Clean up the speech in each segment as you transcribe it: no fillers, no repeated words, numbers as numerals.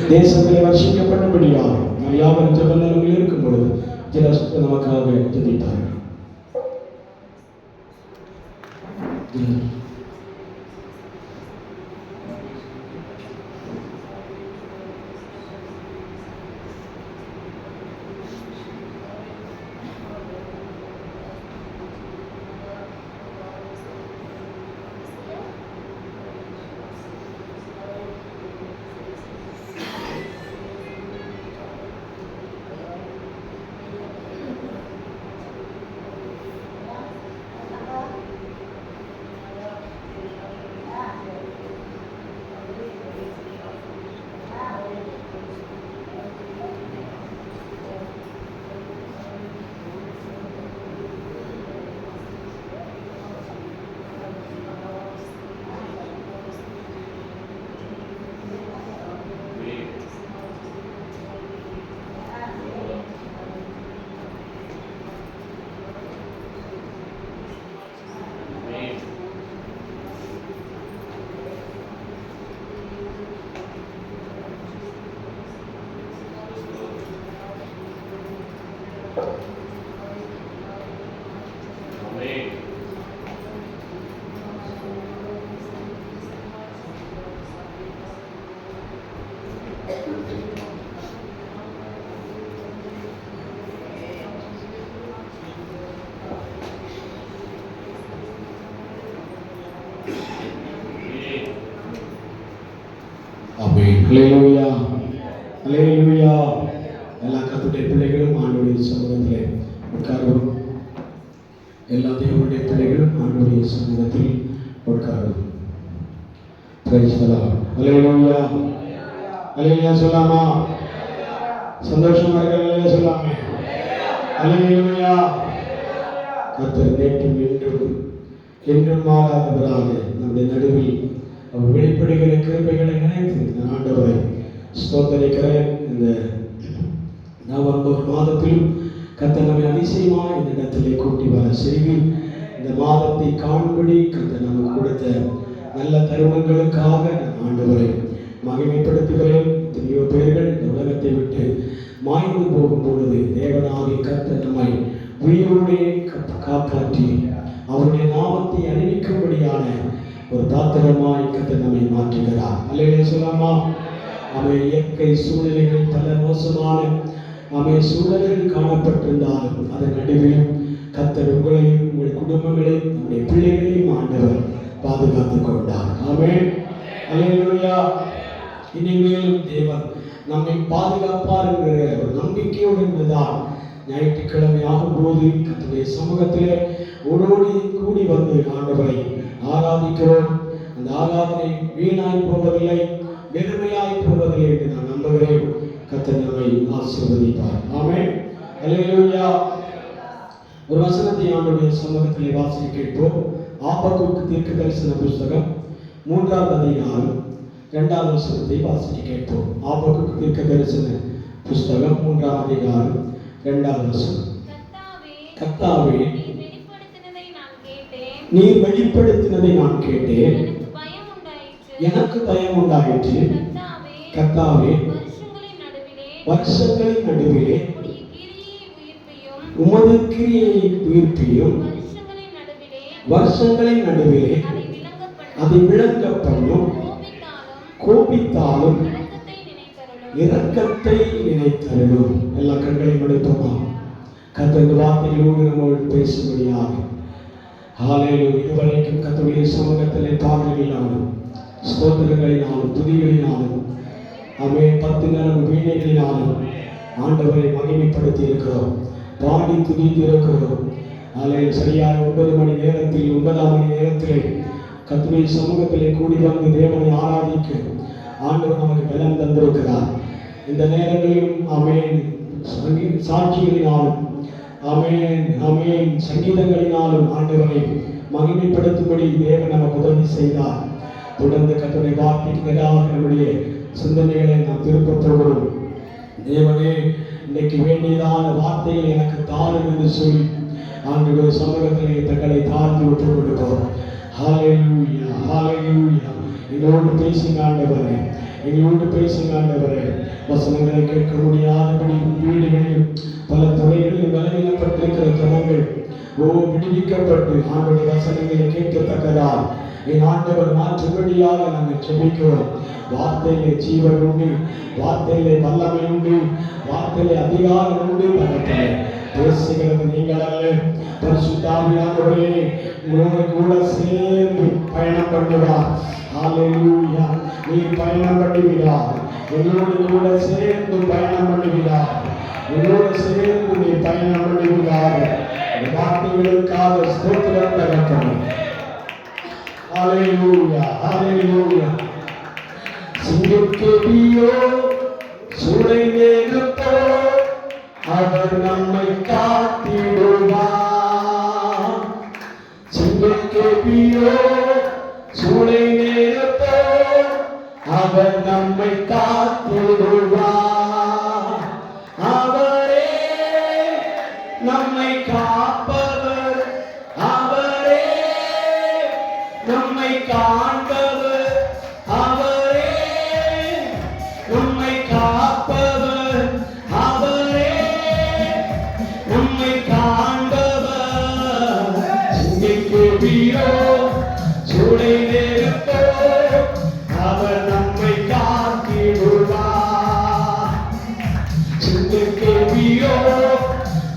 தேசத்தில் வர்ஷிக்கப்பட்டபடியாக நாம் யாவரும் ஜெப நிலைமையில் இருக்கும் பொழுது நமக்காக ஜெபித்தார்கள். ஹல்லேலூயா, ஹல்லேலூயா. எல்லா கர்த்தருடைய பிள்ளைகளும் ஆண்டவருடைய சமூகத்திலே உட்காருவோம். எல்லா தேவனுடைய பிள்ளைகளும் ஆண்டவருடைய சமூகத்தில் உட்காருவோம். Praise the Lord. ஹல்லேலூயா, ஹல்லேலூயா சொல்லாமா? சந்தோஷமா இருக்கீங்களா? சொல்லாமே ஹல்லேலூயா. கர்த்தர் நேற்றும் இன்றும் என்றும் மாறாதவராக நம்முடைய நடுவில் அவர் வெளிப்படுகிற கிருபைகளை நினைத்து இந்த ஆண்டவரை ஸ்தோத்தரிக்கிறேன். இந்த நவம்பர் மாதத்திலும் கர்த்தர் நம்மை அதிசயமாக இந்த இடத்திலே கூட்டி வர செய்து இந்த மாதத்தை காணும்படி கர்த்தர் நமக்கு கொடுத்த நல்ல தருணங்களுக்காக ஆண்டவரை மகிமைப்படுத்துகிறேன். எத்தனையோ பேர்கள் இந்த உலகத்தை விட்டு மாய்ந்து போகும் பொழுது தேவனாகிய கர்த்தர் நம்மை உயிரோடே காப்பாற்றி அவருடைய நாமத்தை அறிவிக்கும்படியான ஒரு பாத்திரமாய் கர்த்தர் நம்மை மாற்றுகிறார். அல்லேலூயா சொல்லாமா? அவன் இயற்கை சூழ்நிலைகள் பல மோசமான சூழல்கள் காணப்பட்டிருந்தாலும் அதன் நடுவிலும் கர்த்தர் உங்களையும் உங்கள் குடும்பங்களையும் நம்முடைய பிள்ளைகளையும் ஆண்டவர் பாதுகாத்துக் கொண்டார். ஆமென், அல்லேலூயா. இனிமேலும் தேவன் நம்மை பாதுகாப்பார் என்கிற ஒரு நம்பிக்கையோடு இருந்ததால் ஞாயிற்றுக்கிழமை ஆகும்போது கர்த்தருடைய சமூகத்திலே ஓடோடி கூடி வந்து ஆண்டவரை ஆராதிக்கிறோம். அந்த ஆராதனை வீணாய் போவதில்லை, வெறுமையாய் போவதில்லை என்று நான் நம்புகிறேன். கர்த்தர் நம்மை ஆசீர்வதிப்பார். ஆமென், அல்லேலூயா. ஒரு வசனத்தை ஆண்டவருடைய சமூகத்திலே வாசிக்க கேட்போம். ஆபக்கூக்கு தீர்க்கதரிசன புஸ்தகம் 3ஆம் அதிகாரம் 2ஆம் வசனத்தை வாசிக்க கேட்போம். ஆபக்கூக்கு தீர்க்கதரிசன புஸ்தகம் 3ஆம் அதிகாரம் 2ஆம் வசனம். கர்த்தாவே, நீர் வெளிப்படுத்தினதை நான் கேட்டேன், எனக்கு பயம் உண்டாயிற்று. கர்த்தாவே, வருஷங்களின் நடுவிலே உமது கிரியையை உயிர்ப்பியும் வருஷங்களின் நடுவிலே அதை விளங்க பண்ணும். கோபித்தாலும் இரக்கத்தை நினைத்தருளும். எல்லா கண்களையும் அடைப்போமா? கர்த்தர் வார்த்தைகளோடு நம்மோடு பேசும்படியாக. ஹல்லேலூயா. இதுவரைக்கும் கர்த்தருடைய சமூகத்திலே பாடல்களினாலும் ஸ்தோத்திரங்களினாலும் துதிகளினாலும் ஆமென் 10 நரம்பு வீணைகளினாலும் ஆண்டவரை மகிமைப்படுத்தி இருக்கிறோம், பாடி துதித்து இருக்கிறோம். ஹல்லேலூயா. சரியாக 9 மணி நேரத்தில் 9ஆம் மணி நேரத்திலே கர்த்தருடைய சமூகத்திலே கூடி வந்து தேவனை ஆராதிக்க ஆண்டவர் நமக்கு பலம் தந்திருக்கிறார். இந்த நேரங்களிலும் ஆமென் சாட்சிகளினாலும் ஆமென் ஆமென் சங்கீதங்களினாலும் ஆண்டவரை மகிமைப்படுத்தும்படி தேவன் நமக்கு உதவி செய்தார். தொடர்ந்து கர்த்தருடைய வார்த்தைக்கு நம்முடைய சிந்தனைகளை நாம் திருப்பப் போகிறோம். தேவனே, இன்னைக்கு வேண்டியதான வார்த்தைகள் எனக்கு தாரும் என்று சொல்லி ஆண்டவருடைய சமூகத்திலே தங்களை தாழ்ந்து விட்டுக் கொடுக்கிறோம். ஹல்லேலூயா, ஹல்லேலூயா. எங்களோடு பேசுங்க ஆண்டவரே, எங்களோடு பேசுங்க ஆண்டவரே. வசனங்களை கேட்க முடியாதபடி வீடுகளில் பல துறைகளில் பலவீனப்பட்டிருக்கிற ஜனங்கள் விடுவிக்கப்பட்டு ஆண்டுடைய வசனங்களை கேட்கத்தக்கதால் என் ஆண்டவர் மாற்றுபடியாக நாங்கள் செபிக்கிறோம். வார்த்தையிலே ஜீவன் உண்டு, வார்த்தையிலே வல்லமை உண்டு, வார்த்தையிலே அதிகாரம் உண்டு. தகப்பனே, பேசுகிறது நீங்கள் அல்ல, பரிசுத்த ஆவியானவரே உங்களோடு கூட சேர்ந்து பயணம் பண்ணுவார். ஹல்லேலூயா. நீ பயணம் பண்ணுகிறார், எங்களோடு கூட சேர்ந்து பயணம் பண்ணுகிறார், எங்களோடு சேர்ந்து நீ பயணம் பண்ணுகிறார். வார்த்தைகளுக்காக ஸ்தோத்திரம் தகப்பனே. ஹல்லேலூயா, ஹல்லேலூயா. சிங்கக்கேபியோ சூளை நெருப்போ அவர் நம்மை காத்திடுவார். சிங்கக்கேபியோ சூளை நெருப்போ அவர் நம்மை காத்திடுவார். அவரே நம்மை காப்பவர், அவரே நம்மை காண்பவர், அவரே நம்மை காப்பவர், அவரே நம்மை காண்பவர். சிங்கக்கேபியோ சூளை நெருப்போ அவர் நம்மை காத்திடுவார். சிங்கக்கேபியோ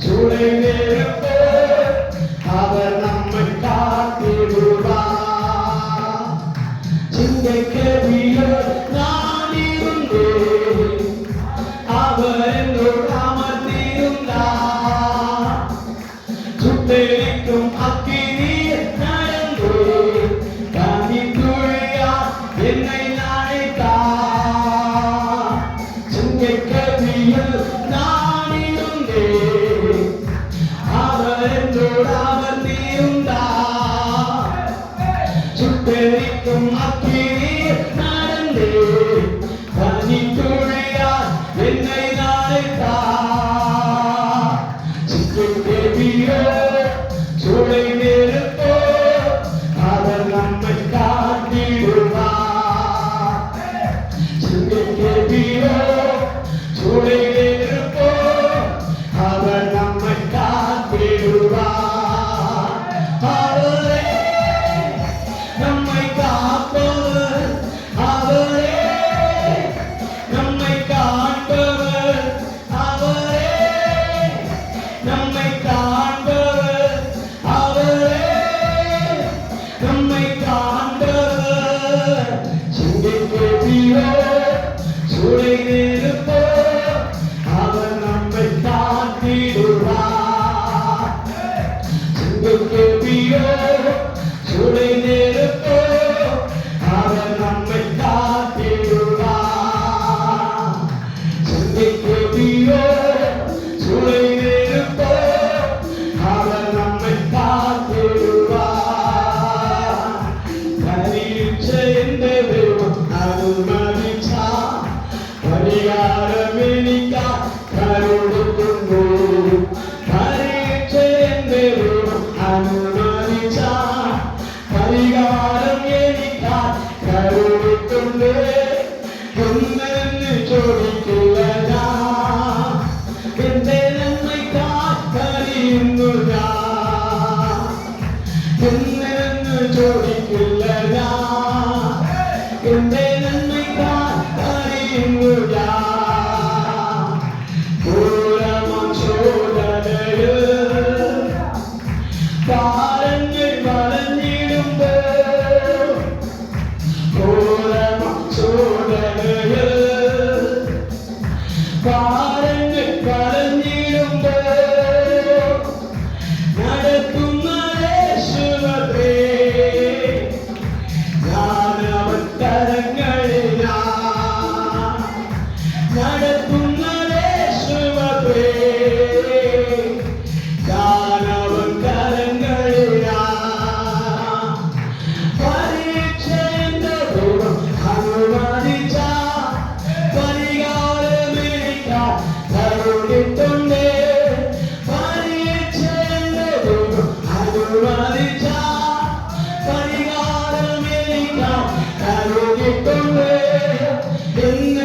சூளை நெருப்போ அவர் நம்மை காத்திடுவார். சிங்கக்கேபியோ நான் இருந்தேன், அவர் என்னோடு அமர்ந்திருந்தார். சுட்டெரிக்கும் அக்கினியில் நடந்து கனித்துளியால் என்னை நனைத்தார். சிங்கக்கேபியில் நான் இருந்தேன், அவர் என்னோடு அமர்ந்திருந்தார். சுட்டெரிக்கும் அக்கினியில் நடந்து கனித்துளியால் என்னை நனைத்தார். சிங்கக்கேபியோ சூளை நெருப்போ அவர் நம்மை காத்திடுவார். சிங்கக்கேபியோ சூளை நெருப்போ அவர் நம்மை காத்திடுவார். அவரே நம்மை காப்பவர், அவரே நம்மை காண்பவர், அவரே நம்மை காண்பவர், அவரே நம்மை காண்பவர். சிங்கக்கேபியோ சூளை நெருப்போ அவர் நம்மை காத்திடுவார். சிங்கக்கேபியோ சூளை நெருப்போ அவர் நம்மை காத்திடுவார். சிங்கக்கேபியோ சூளை நெருப்போ அவர் நம்மை காத்திடுவார். பரீட்சை என்ற தெய்வம் அனுமதிச்சா பரிகாரம் எனிக்கா கருடுக்குண்டு. பரீட்சை என்ற தெய்வம் அனுமதிச்சா பரிகாரம் எனிக்கா கருடுக்குண்டு. என்னென்னு ചോദിക്കുകയാ, എന്റെ നമ്മை കാത്തറിയുന്നുയാ. എന്നെന്ന് ചോദിക്കുകയാ, എന്റെ നമ്മை കാത്തറിയുന്നുയാ. പൂരമം ചോദനയിൽ താരങ്ങൾ വളഞ്ഞിടുമ്പോൾ, പൂരമം ചോദനയിൽ താരങ്ങൾ വളഞ്ഞിടുമ്പോൾ നടക്കുന്ന യേശുവേ, ഞാൻ അവൻ കരങ്ങളിലാ. നടക്കുന്ന യേശുവേ, ഞാൻ അവൻ കരങ്ങളിലാ. പരീക്ഷ എന്റെ ദൈവം അനുവദിച്ച പരിഹാരം എനിക്കായി തരുന്നിട്ടുണ്ട്. പരീക്ഷ എന്റെ ദൈവം അനുവദിച്ച പരിഹാരം എനിക്കായി തരുന്നിട്ടുണ്ട്.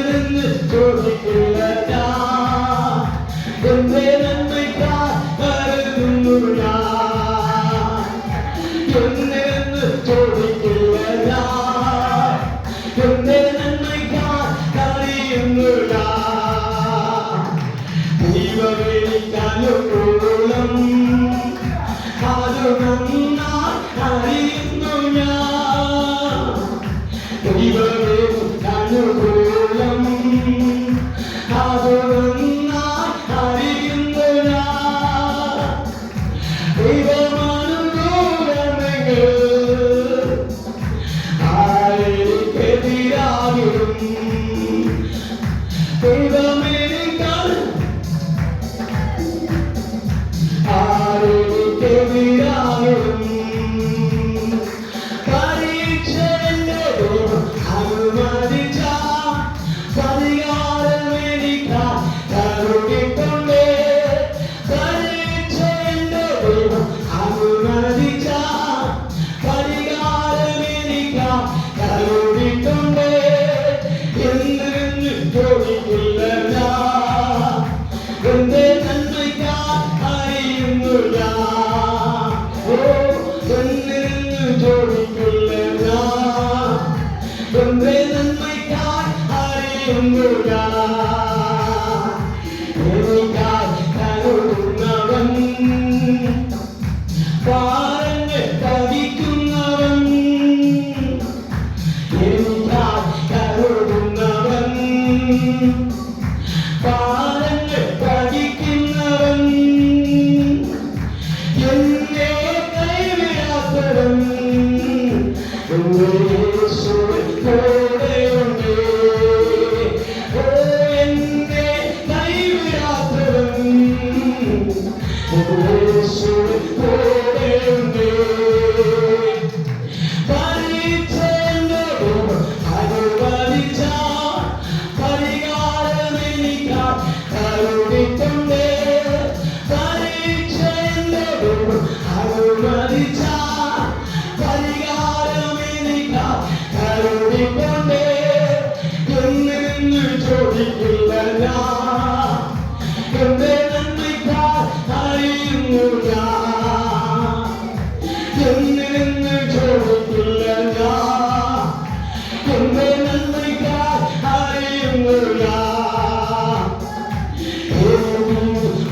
എന്ന് ചോദിക്കുക അനുകൂലം അത് നന്നായി അറിയുന്നു ഞാൻ. ദൈവമേ അനുകൂലം അത് നന്നായി അറിയുന്നു ഞാൻ. ദൈവമനുകൂലമെങ്കിൽ ആരെനിക്കെതിരാകിലും ദൈവമേനിക്കാൾ ആരെനിക്കെതിരാകിലും പരീക്ഷയുടെ ദൈവം അനുവദിച്ച പരിഹാരം എനിക്കായി തരുന്നിട്ടുണ്ട്. പരീക്ഷയുടെ ദൈവം അനുവദിച്ച പരിഹാരം എനിക്കായി തരുന്നിട്ടുണ്ട്. എന്തിന് ചോദിക്കില്ല ഞാൻ, എന്റെ നന്മയ്ക്കായി അറിയുന്നു ഞാൻ. ഓ എന്തിന് ചോദിക്കില്ല ഞാൻ, എന്റെ നന്മയ്ക്കായി അറിയുന്നു ഞാൻ. എനിക്കായി കരുതുന്നവൻ പാറങ്ങൾ പതിക്കുന്നവൻ. എനിക്കായി കരുതുന്നവൻ പാറങ്ങൾ പതിക്കുന്നവൻ. എന്നെ കൈവിടാത്തവൻ എന്റെ യേശുവിൻ കൂടെയുണ്ട്. ഓ എന്നെ കൈവിടാത്തവൻ എന്റെ യേശുവിൻ കൂടെയുണ്ട്. പരീക്ഷയുടെ ദൈവം അനുവദിച്ച പരിഹാരം എനിക്കായി തരുന്നിട്ടുണ്ട്. പരീക്ഷയുടെ ദൈവം അനുവദിച്ച പരിഹാരം എനിക്കായി തരുന്നിട്ടുണ്ട്. എന്നിരുന്ന് ചോദിക്കില്ല ഞാൻ, എന്റെ നന്മയ്ക്കായി അറിയുന്നു ഞാൻ. എന്നിരുന്ന് ചോദിക്കില്ല ഞാൻ, എന്റെ നന്മയ്ക്കായി അറിയുന്നു ഞാൻ.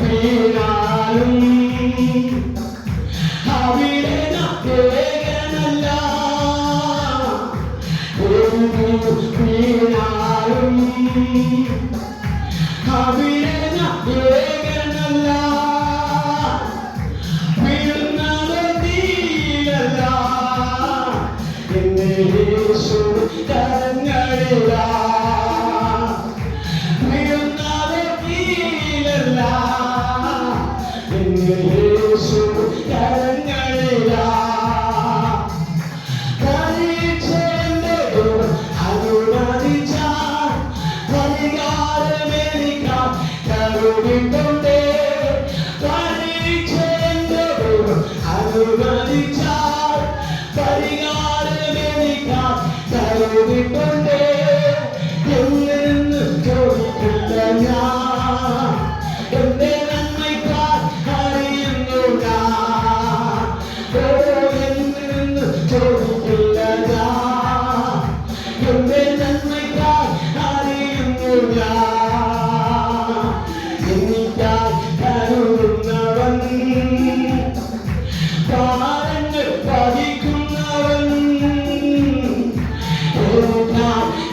വീണാലും അവിടെ ഞാൻ ഏകനല്ല. വീണാലും അവിടെ ഞാൻ ഏകനല്ല. വീഴുന്നത് നീയല്ല, എന്റെ യേശു കരങ്ങളില. വീഴുന്നത് നീയല്ല, എന്റെ യേശു കരങ്ങളില. പരീക്ഷയുടെ ദൈവം അനുവദിച്ച പരിഹാരം എനിക്കായി തരുന്നിട്ടുണ്ട്. പരീക്ഷയുടെ ദൈവം അനുവദിച്ച പരിഹാരം എനിക്കായി തരുന്നിട്ടുണ്ട്. എന്നിരുന്ന് ചോദിക്കില്ല ഞാൻ, എന്റെ നന്മയ്ക്കായി അറിയുന്നു ഞാൻ. ഓ എന്നിരുന്ന് ചോദിക്കില്ല ഞാൻ, എന്റെ നന്മയ്ക്കായി അറിയുന്നു ഞാൻ. എനിക്കായി കരുതുന്നവൻ പാറങ്ങൾ പതിക്കുന്നവൻ. എനിക്കായി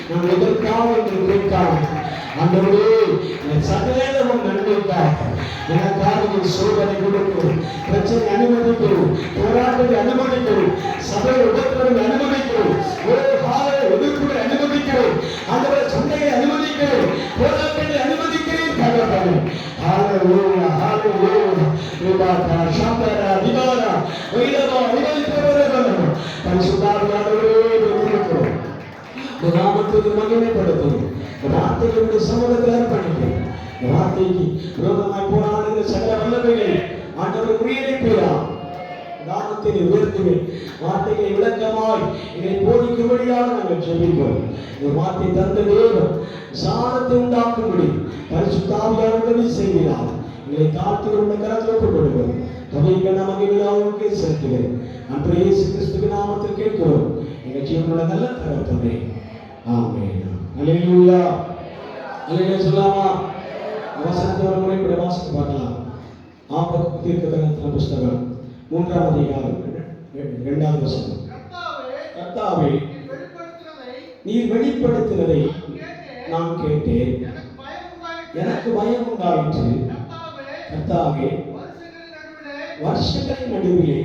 நான் எதற்காக என்று கேட்காம ஆண்டவரே சகலமும் நன்மைக்காக எனக்காக சோதனை கொடுக்கும், பிரச்சனை அனுமதிக்கும், போராட்டத்தை அனுமதிக்கும், சபை உபத்திரவை அனுமதிக்கும், எதிர்ப்புகளை அனுமதிக்கிறேன், ஆண்டவரை சண்டையை அனுமதிக்கிறேன், போராட்டத்தை அனுமதிக்கிறேன். தகப்பனே ஹalleluya ஹalleluya விபாதா சம்பரா விபாதா வைலவா வைலவரவரவ பரிசுத்தாவியானவரே விரும்புகிறோம். நாமத்துக்கு மகிமைப்படுத்தும் வார்த்தைகளுடைய சமூகத்தில் அர்ப்பணிக்கிறேன். வார்த்தைக்கு விரோதமாய் போராடுகிற சகல வல்லமைகளை ஆண்டவர் முறியடிப்பீரா. நாமத்தை உயர்த்துவேன். வார்த்தைகளை விளக்கமாய் இதை போதிக்கும்படியாக நாங்கள் ஜெபிக்கிறோம். இந்த வார்த்தை தந்த தேவன் சாதத்தை உண்டாக்கும்படி பரிசுத்த ஆவியானவர் உதவி செய்கிறார். எங்களை தாழ்த்தி உள்ள கரத்தில் கொண்டுவிடுவோம். தொகைக்கு நமக்கு விழாவுக்கு செலுத்துகிறேன். அன்று இயேசு கிறிஸ்துவின் நாமத்தில் கேட்கிறோம். எங்கள் ஜீவனுள்ள நல்ல தகப்பனே, ஆமென். அல்லேலூயா அல்லேலூயா சொல்லாமா? வசனத்தை ஒரு முறை கூட வாசித்து பார்க்கலாம். ஆபத்து தீர்க்கதரிசன புஸ்தகம் 3ஆம் அதிகாரம் 2ஆவது வசனம். கர்த்தாவே, நீர் வெளிப்படுத்தினதை நான் கேட்டேன், எனக்கு பயம் உண்டாயிற்று. கர்த்தாவே, வருஷங்களின் நடுவிலே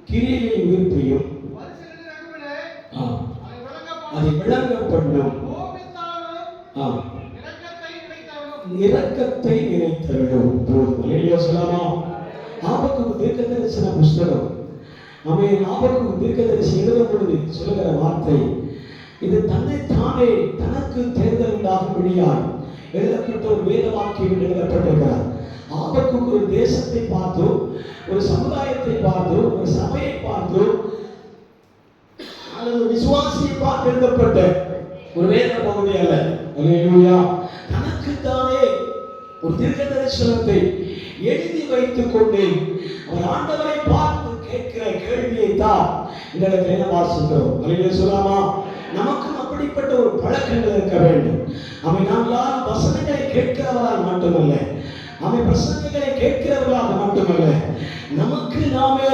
கிரியையை உயிர்ப்பியும் அதை விளங்க பண்ணும் இரக்கத்தை நினைத்தருளும். அல்லேலூயா சொல்லாமா? ஆபக்குக்கு தீர்க்கதரிசன புஸ்தகம், ஆபக்குக்கு தீர்க்கதரிசி எழுதும் பொழுது சொல்லுகிற வார்த்தை இது தன்னைத்தானே தனக்கு தேர்தல் உண்டாகும்படியால் எழுதப்பட்ட ஒரு வேத வாக்கியம் எழுதப்பட்டிருக்கிறார். ஆபக்குக்கு ஒரு தேசத்தை பார்த்தோ, ஒரு சமுதாயத்தை பார்த்தோ, ஒரு சபையை பார்த்தோ அல்லது விசுவாசியை பார்த்து எழுதப்பட்ட ஒரு வேத பகுதி அல்ல. அல்லேலூயா. தனக்குத்தானே ஒரு தீர்க்கதரிசனத்தை எழுதி வைத்துக் கொண்டு அவர் ஆண்டவரை பார்த்து கேட்கிற கேள்வியை தான் இந்த இடத்துல வாசிக்கிறோம். அல்லேலூயா சொல்லாமா? நமக்கும் அப்படிப்பட்ட ஒரு பழக்கங்கள் இருக்க வேண்டும். நாம் யாரும் வசனங்களை கேட்கிறவரால் மட்டுமல்ல, பிரசங்கங்களை கேட்கிறவர்களாக மட்டுமல்ல, நமக்கு நாமே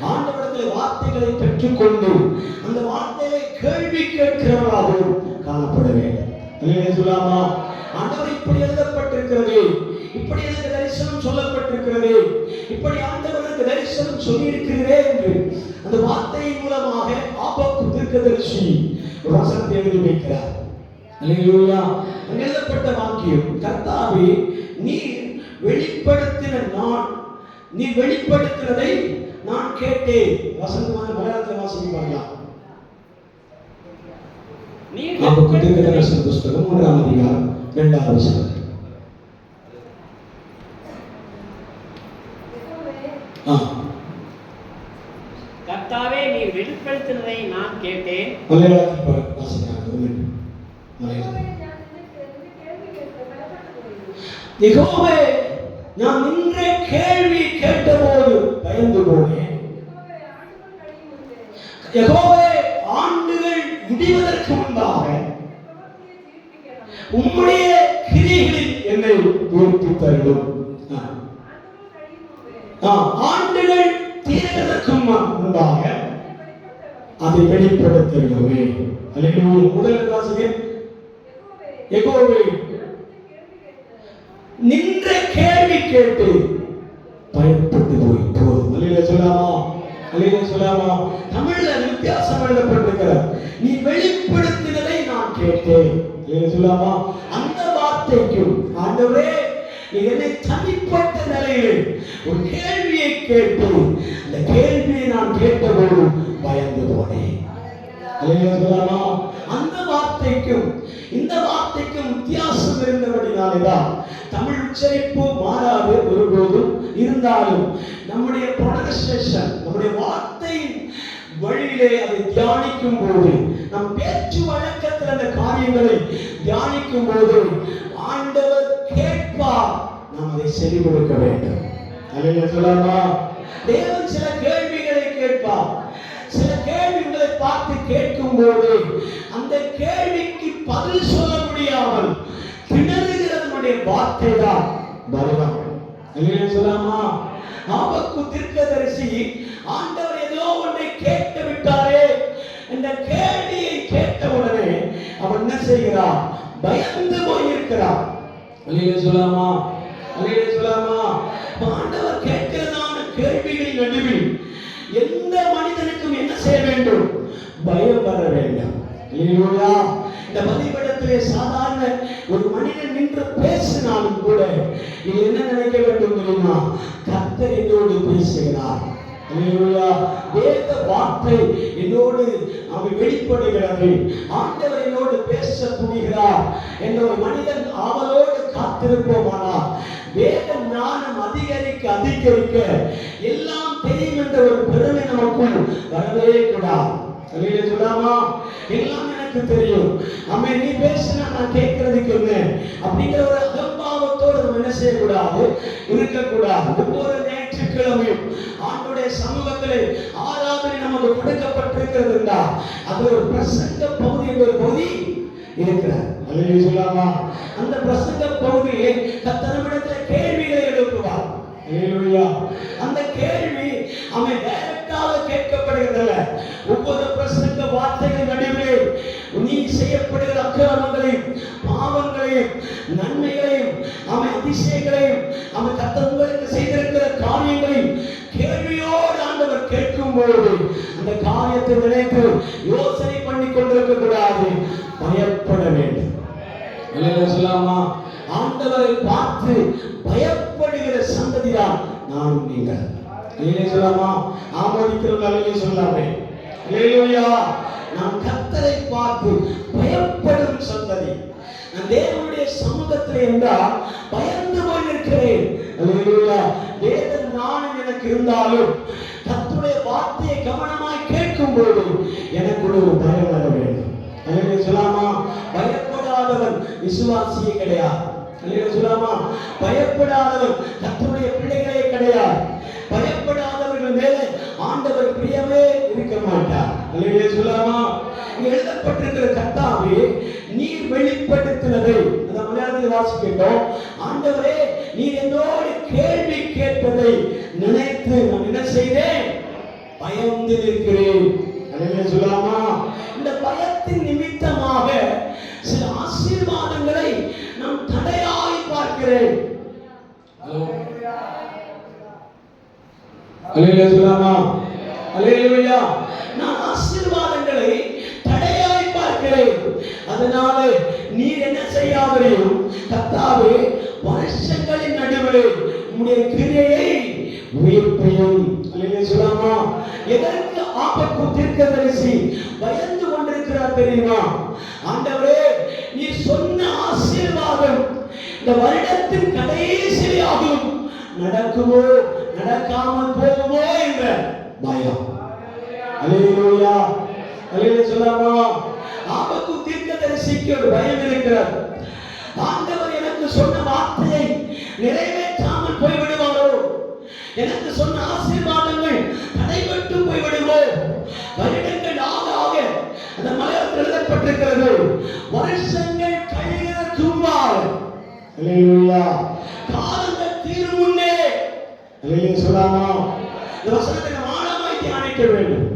ஆண்டவரிடத்தில் வார்த்தைகளை பெற்றுக்கொண்டு அந்த வார்த்தையை கேள்வி கேட்கிறவர்களாகவும் காணப்பட வேண்டும். அல்லேலூயா சொல்லாமா? ஆண்டவர் இப்படி எழுதப்பட்டிருக்கிறது, இப்படி எனக்கு தரிசனம் சொல்லப்பட்டிருக்கிறது, இப்படி ஆண்டவருக்கு தரிசனம் சொல்லியிருக்கிறதே என்று அந்த வார்த்தையின் மூலமாக ஆபக்கு தீர்க்கதரிசி ஒரு வசனத்தை எழுதி வைக்கிறார். அல்லேலூயா. எழுதப்பட்ட வாக்கியம், கர்த்தாவே, நீர் வெளிப்படுத்தினதை நான் கேட்டேன். வசனமான மலையாளத்தில் வாசிக்க பார்க்கலாம். ஆபக்கு தீர்க்கதரிசன புஸ்தகம் 3ஆம் அதிகாரம் 2ஆவது வசனம். கர்த்தாவே, நீர் வெளிப்படுத்தினதை நான் கேட்டேன். யெகோவே, நான் நின்ற கேள்வி கேட்டபோது பயந்து போனேன். யெகோவே, ஆண்டுகள் முடிவதற்கு முன்பாக உம்முடைய கிரியைகளில் என்னை உயர்த்தித் தருளும். ஆண்டுகள் தீர்வதற்கு முன்பாக அதை வெளிப்படுத்தவே. அல்லேலூயா. முதல் வாசகம், யெகோவே, நின்ற கேள்வி கேட்டு பயப்பட்டு போய் போதும். அல்லேலூயா சொல்லாமா? அல்லேலூயா சொல்லாமா? தமிழ்ல வித்தியாசம் எழுதப்பட்டிருக்கிறது. நீ வெளிப்படுத்தினதை நான் கேட்டேன். அல்லேலூயா சொல்லாமா? அந்த வார்த்தைக்கும் ஆண்டவரே, நீ என்னை தனிப்பட்ட நிலையில் ஒரு கேள்வியை கேட்டு அந்த கேள்வியை நான் கேட்டபோது பயந்து போனேன். அல்லேலூயா சொல்லாமா? அந்த வார்த்தைக்கும் இந்த வார்த்தைக்கும் வித்தியாசம் இருந்தபடினால்தான் தமிழ் உச்சரிப்பு மாறாது ஒருபோதும். இருந்தாலும் நம்முடைய ப்ரொனன்சியேஷன், நம்முடைய வார்த்தையின் வழியிலே அதை தியானிக்கும் போது, நம் பேச்சு வழக்கத்தில் அந்த காரியங்களை தியானிக்கும் போது ஆண்டவர் கேட்பார், நாம் அதை செவி கொடுக்க வேண்டும். அல்லேலூயா சொல்லாமா? தேவன் சில கேள்விகளை கேட்பார். சில கேள்விகளை பார்த்து கேட்கும் போது அந்த கேள்விக்கு பதில் சொல்ல முடியாமல் திணறுகிறதனுடைய வார்த்தை தான் பலவம். அல்லேலூயா சொல்லாமா? ஆபக்கு தீர்க்கதரிசி ஆண்டவர் ஏதோ ஒன்றை கேட்டு விட்டாரே இந்த கேள்வியை கேட்டவுடனே அவன் என்ன செய்கிறான்? பயந்து போயிருக்கிறான். அல்லேலூயா சொல்லாமா? அல்லேலூயா சொல்லாமா? ஆண்டவர் கேட்கிறதான கேள்விகளின் நடுவில் எந்த மனிதனுக்கும் என்ன செய்ய வேண்டும்? பயம் வர வேண்டும். அல்லேலூயா. இந்த பலிபீடத்திலே சாதாரண ஒரு மனிதன் நின்று பேசினாலும் கூட நீ என்ன நினைக்க வேண்டும் தெரியுமா? கர்த்தர் என்னோடு பேசுகிறார். அல்லேலூயா. வேத வார்த்தை என்னோடு அவன் வெளிப்படுகிறது. ஆண்டவர் என்னோடு பேச துணிகிறார் என்ற ஒரு மனிதன் ஆவலோடு காத்திருப்போமானால் வேத ஞானம் அதிகரிக்க எல்லாம் தெரியும் என்ற ஒரு பெருமை நமக்குள் வரவே கூடாது. அல்லேலூயா சொல்லாமா? எல்லாம் எனக்கு தெரியும், அம்மே நீ பேசினா நான் கேட்கறதுக்கு என்ன அப்படிங்கிற ஒரு அகம்பாவத்தோடு நம்ம என்ன செய்யக்கூடாது? இருக்கக்கூடாது. ஒவ்வொரு ஞாயிற்றுக்கிழமையும் ஆண்டவருடைய சமூகத்திலே ஆராதனை நமக்கு கொடுக்கப்பட்டிருக்கிறதுண்டா அது ஒரு பிரசங்க பகுதி என்ற ஒரு பகுதி இருக்கிறார். அல்லேலூயா சொல்லாமா? அந்த பிரசங்க பகுதியை கர்த்தரிடத்தில் கேள்விகளை எழுப்புவார். அல்லேலூயா. அந்த கேள்வி அவன் டைரக்டாக கேட்கப்படுகிறதல்ல. ஒவ்வொரு பிரசங்க வார்த்தைகள் நடுவே நீ செய்யப்படுகிற அக்கிரமங்களையும் பாவங்களையும் நன்மைகளையும் அவன் அதிசயங்களையும் அவன் கர்த்தருக்கு செய்திருக்கிற காரியங்களையும் கேள்வியோடு ஆண்டவர் கேட்கும் பொழுது அந்த காரியத்தை நினைத்து யோசனை பண்ணி கொண்டிருக்க கூடாது, பயப்பட வேண்டும். அல்லேலூயா சொல்லாமா? ஆண்டவரை பார்த்து பயப்படுகிற சந்ததிதான் நான் நீங்கள். அல்லேலூயா சொல்லாமா? ஆமோதிக்கிறவர்கள் அல்லேலூயா சொல்லாமே? அல்லேலூயா. நான் கர்த்தரை பார்த்து பயப்படும் சந்ததி. நான் தேவனுடைய சமூகத்தில் என்றால் பயந்து போயிருக்கிறேன். அல்லேலூயா. வேத ஞானம் எனக்கு இருந்தாலும் கர்த்தருடைய வார்த்தையை கவனமாய் கேட்கும் போது எனக்கு ஒரு பயம் வர வேண்டும். அல்லேலூயா சொல்லாமா? பயப்படாதவன் விசுவாசியே கிடையாது. அல்லேலூயா சொல்லாமா? பயப்படாதவன் கர்த்தருடைய பிள்ளைகளே கிடையாது. பயப்படாதவர்கள் மேலே ஆண்டவர் பிரியமே இருக்க மாட்டார். அல்லேலூயா சொல்லாமா? இங்க எழுதப்பட்டிருக்கிற கர்த்தாவே நீர் வெளிப்படுத்தினதை அந்த மலையாளத்தில் வாசிக்கின்றோம். ஆண்டவரே நீர் என்னோடு கேள்வி கேட்பதை நினைத்து நான் என்ன செய்தேன்? பயந்து இருக்கிறேன். அல்லேலூயா சொல்லாமா? இந்த பயத்தின் நிமித்தமாக சில ஆசீர்வாதங்களை நாம் தடையாய் பார்க்கிறேன். அல்லேலூயா சொல்லாமா? அல்லேலூயா. நான் ஆசீர்வாதங்களை தடையாய் பார்க்கிறேன். அதனால நீர் என்ன செய்யாதீரும் கர்த்தாவே வருஷங்களின் நடுவே உம்முடைய கிரியையை உயிர்ப்பியும். அல்லேலூயா சொல்லாமா? எதற்கு ஆபத்து தீர்க்கதரிசி பயந்து கொண்டிருக்கிறார் தெரியுமா? ஆண்டவரே நீர் சொன்ன ஆசீர்வாதம் இந்த வருடத்தின் கடைசியாகும் நடக்குமோ நடக்காமல் போகுமோ என்ற பயம். அல்லேலூயா. அல்லேலூயா சொல்லாமா? ஆபத்து தீர்க்கதரிசிக்கு ஒரு பயம் இருக்கிறார். ஆண்டவர் எனக்கு சொன்ன வார்த்தையை நிறைவேற்றாமல் போய்விடுவாரோ, எனக்கு சொன்ன ஆசீர்வாதங்கள் தடைபட்டு போய்விடுமோ. வருடங்கள் ஆக ஆக அந்த மலையாளத்தில் எழுதப்பட்டிருக்கிறது வருஷங்கள் கழிகிறதுக்கு முன்பாக அல்லேலூயா காலங்கள் தீரும் முன்னே. அல்லேலூயா சொல்லாமா? இந்த வசனத்தை நாம் ஆழமாய் தியானிக்க வேண்டும்.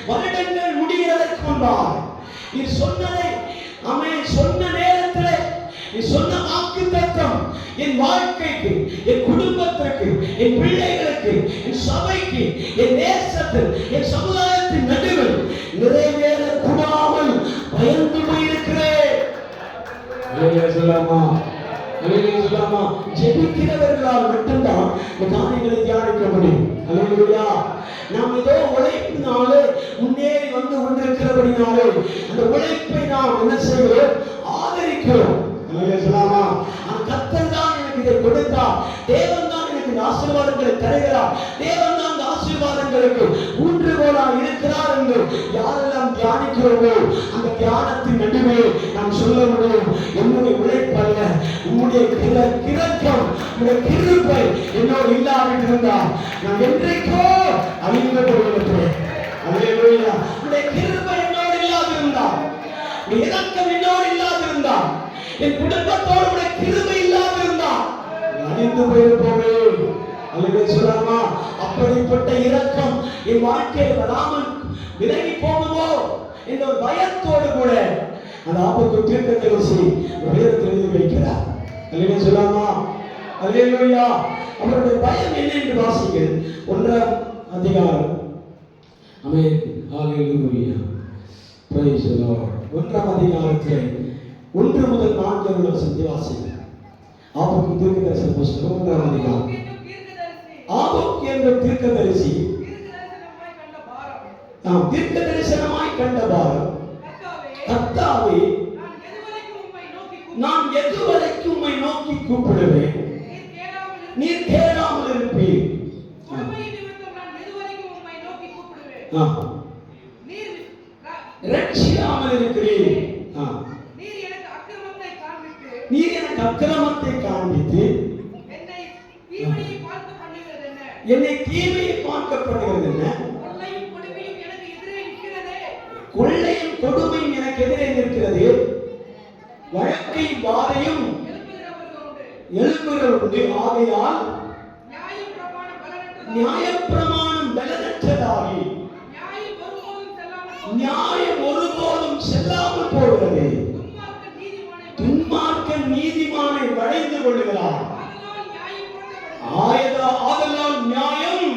வருடங்கள் முடிகிறதற்கு முன்பாக நீ சொன்னதை அவன் சொன்ன நேரத்தில் நீ சொன்ன வாக்குத்தத்தம் என் வாழ்க்கைக்கு, என் குடும்பத்திற்கு, என் பிள்ளைகளுக்கு, என் சபைக்கு, என் தேசத்தில், என் சமுதாயத்தின் நடுவில் நிறைவேற கூடாமல் பயந்து போயிருக்கிறேன். அல்லேலூயா சொல்லாமா? அல்லேலூயா சொல்லாமா? ஜெபிக்கிறவர்களால் மட்டும்தான் இந்த காரியங்களை தியானிக்க முடியும். அல்லேலூயா. நாம் ஏதோ உழைப்பினாலே முன்னேறி வந்து கொண்டிருக்கிறபடினாலே அந்த உழைப்பை நாம் என்ன செய்கிறோம்? ஆதரிக்கிறோம். அல்லேலூயா சொல்லாமா? கர்த்தர் தான் எனக்கு இதை கொடுத்தார், தேவன் தான் எனக்கு இந்த ஆசீர்வாதங்களை தருகிறார், தேவன் தான் இந்த ஆசீர்வாதங்களுக்கு ஊன்றுகோலாக இருக்கிறார் என்று யாரெல்லாம் தியானிக்கிறோமோ அந்த தியானத்தின் நடுவே நாம் சொல்ல முடியும், என்னுடைய உழைப்பல்ல, உம்முடைய கிரக்கம், உம்முடைய கிருபை என்னோடு இல்லாவிட்டிருந்தால் நான் என்றைக்கோ அழிந்து போயிருக்கிறேன். அல்லேலூயா. உம்முடைய கிருபை என்னோடு இல்லாதிருந்தால், உம்முடைய இரக்கம் என்னோடு இல்லாதிருந்தால், என் குடும்பத்தோடு உடைய கிருபை இல்லாதிருந்தால் அழிந்து போயிருப்போமே. அல்லேலூயா சொல்லாமா? அப்படிப்பட்ட இரக்கம் என் வாழ்க்கையில் வராமல் விலகி போகுமோ இந்த ஒரு பயத்தோடு கூட அந்த ஆபத்து தீர்க்கதரிசி வேதத்தில் எழுதி வைக்கிறார். அல்லேலூயா சொல்லாமா? அல்லேலூயா. அவருடைய பயம் என்ன என்று வாசிங்கள். 1ஆம் அதிகாரம். ஆமென். ஹalleluya. praise the Lord. 1ஆம் அதிகாரத்திலே 1 முதல் 4 வரை வசனத்தை வாசிங்கள். ஆபத்து தீர்க்கதரிசி புத்தகம் 1ஆம் அதிகாரம். ஆபத்து என்ற தீர்க்கதரிசி நாம் தீர்க்க தரிசனமாய் கண்ட பாரம், கர்த்தாவே நான் எதுவரைக்கும் உம்மை நோக்கி கூப்பிடுவேன், நீர் கேளாமல் இருப்பீர். ரட்சியாமல் இருக்கிறீர். நீர் எனக்கு அக்கிரமத்தை காண்பித்து என்னை தீமையை பார்க்கப்படுகிறது என்ன? கொள்ளையும் கொடுமையும் எனக்கு எதிரே நிற்கிறது. வழக்கை வாரையும் எழுப்புகள் உண்டு. ஆகையால் நியாயப்பிரமாணம் பலனற்றதாகி நியாயம் ஒருபோதும் செல்லாமல் போகிறது. துன்மார்க்கன் நீதிமானை வளைந்து கொள்கிறார். ஆதலால் நியாயம்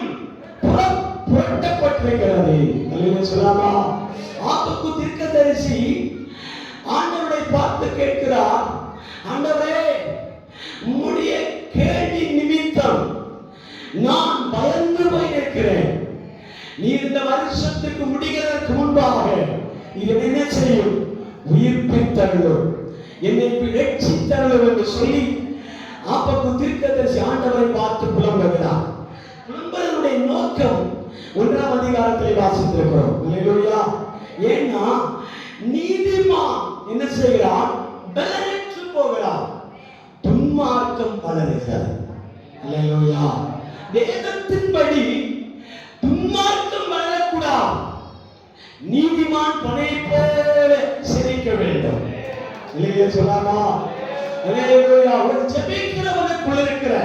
புரட்டப்பட்டிருக்கிறது. அல்லேலூயா சொல்லாமா? ஆபத்து தீர்க்கதரிசி ஆண்டவரை பார்த்து கேட்கிறார், ஆண்டவரே உம்முடைய கேள்வி நிமித்தம் நான் பயந்து போயிருக்கிறேன். நீ இந்த வருஷத்துக்கு முடிகிறதற்கு முன்பாக இது என்ன செய்யும்? உயிர்ப்பித்தருளும், என்னை ரட்சித்தருளும் என்று சொல்லி ஆபத்து தீர்க்கதரிசி ஆண்டவரை பார்த்து புலம்புகிறார். புலம்புவதனுடைய நோக்கம் 1ஆம் அதிகாரத்திலே வாசித்திருக்கிறோம். அல்லேலூயா. ஏன்னா நீதிமான் என்ன செய்கிறான்? பலனற்று போகிறான். துன்மார்க்கம் வளருகிறது. அல்லேலூயா. வேதத்தின்படி துன்மார்க்கம் வளரக்கூடாது. நீதிமான் பனை போல சிரிக்க வேண்டும். அல்லேலூயா சொல்லாமா? அல்லேலூயா. ஒரு ஜெபிக்கிறவனுக்குள்ள இருக்கிற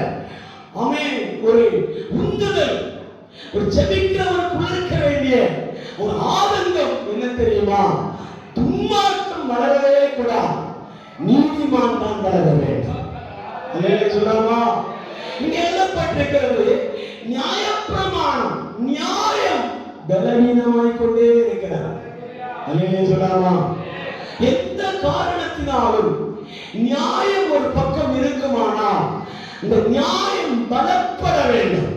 ஆமென் ஒரு உந்துதல், ஒரு ஜெபிக்கிறவனுக்குள்ள இருக்க வேண்டிய ஒரு ஆனந்தம் என்ன தெரியுமா? துன்மார்க்கம் வளரவே கூடாது. நீதிமான் தான் வளர வேண்டும். அல்லேலூயா சொல்லாமா? இங்க எழுதப்பட்டிருக்கிறது நியாயப்பிரமாணம், நியாயம் பலவீனமாய் கொண்டே இருக்கிறார். அல்லேலூயா சொல்லாமா? எந்த காரணத்தினாலும் நியாயம் ஒரு பக்கம் இருக்குமானால் இந்த நியாயம் பலப்பட வேண்டும்.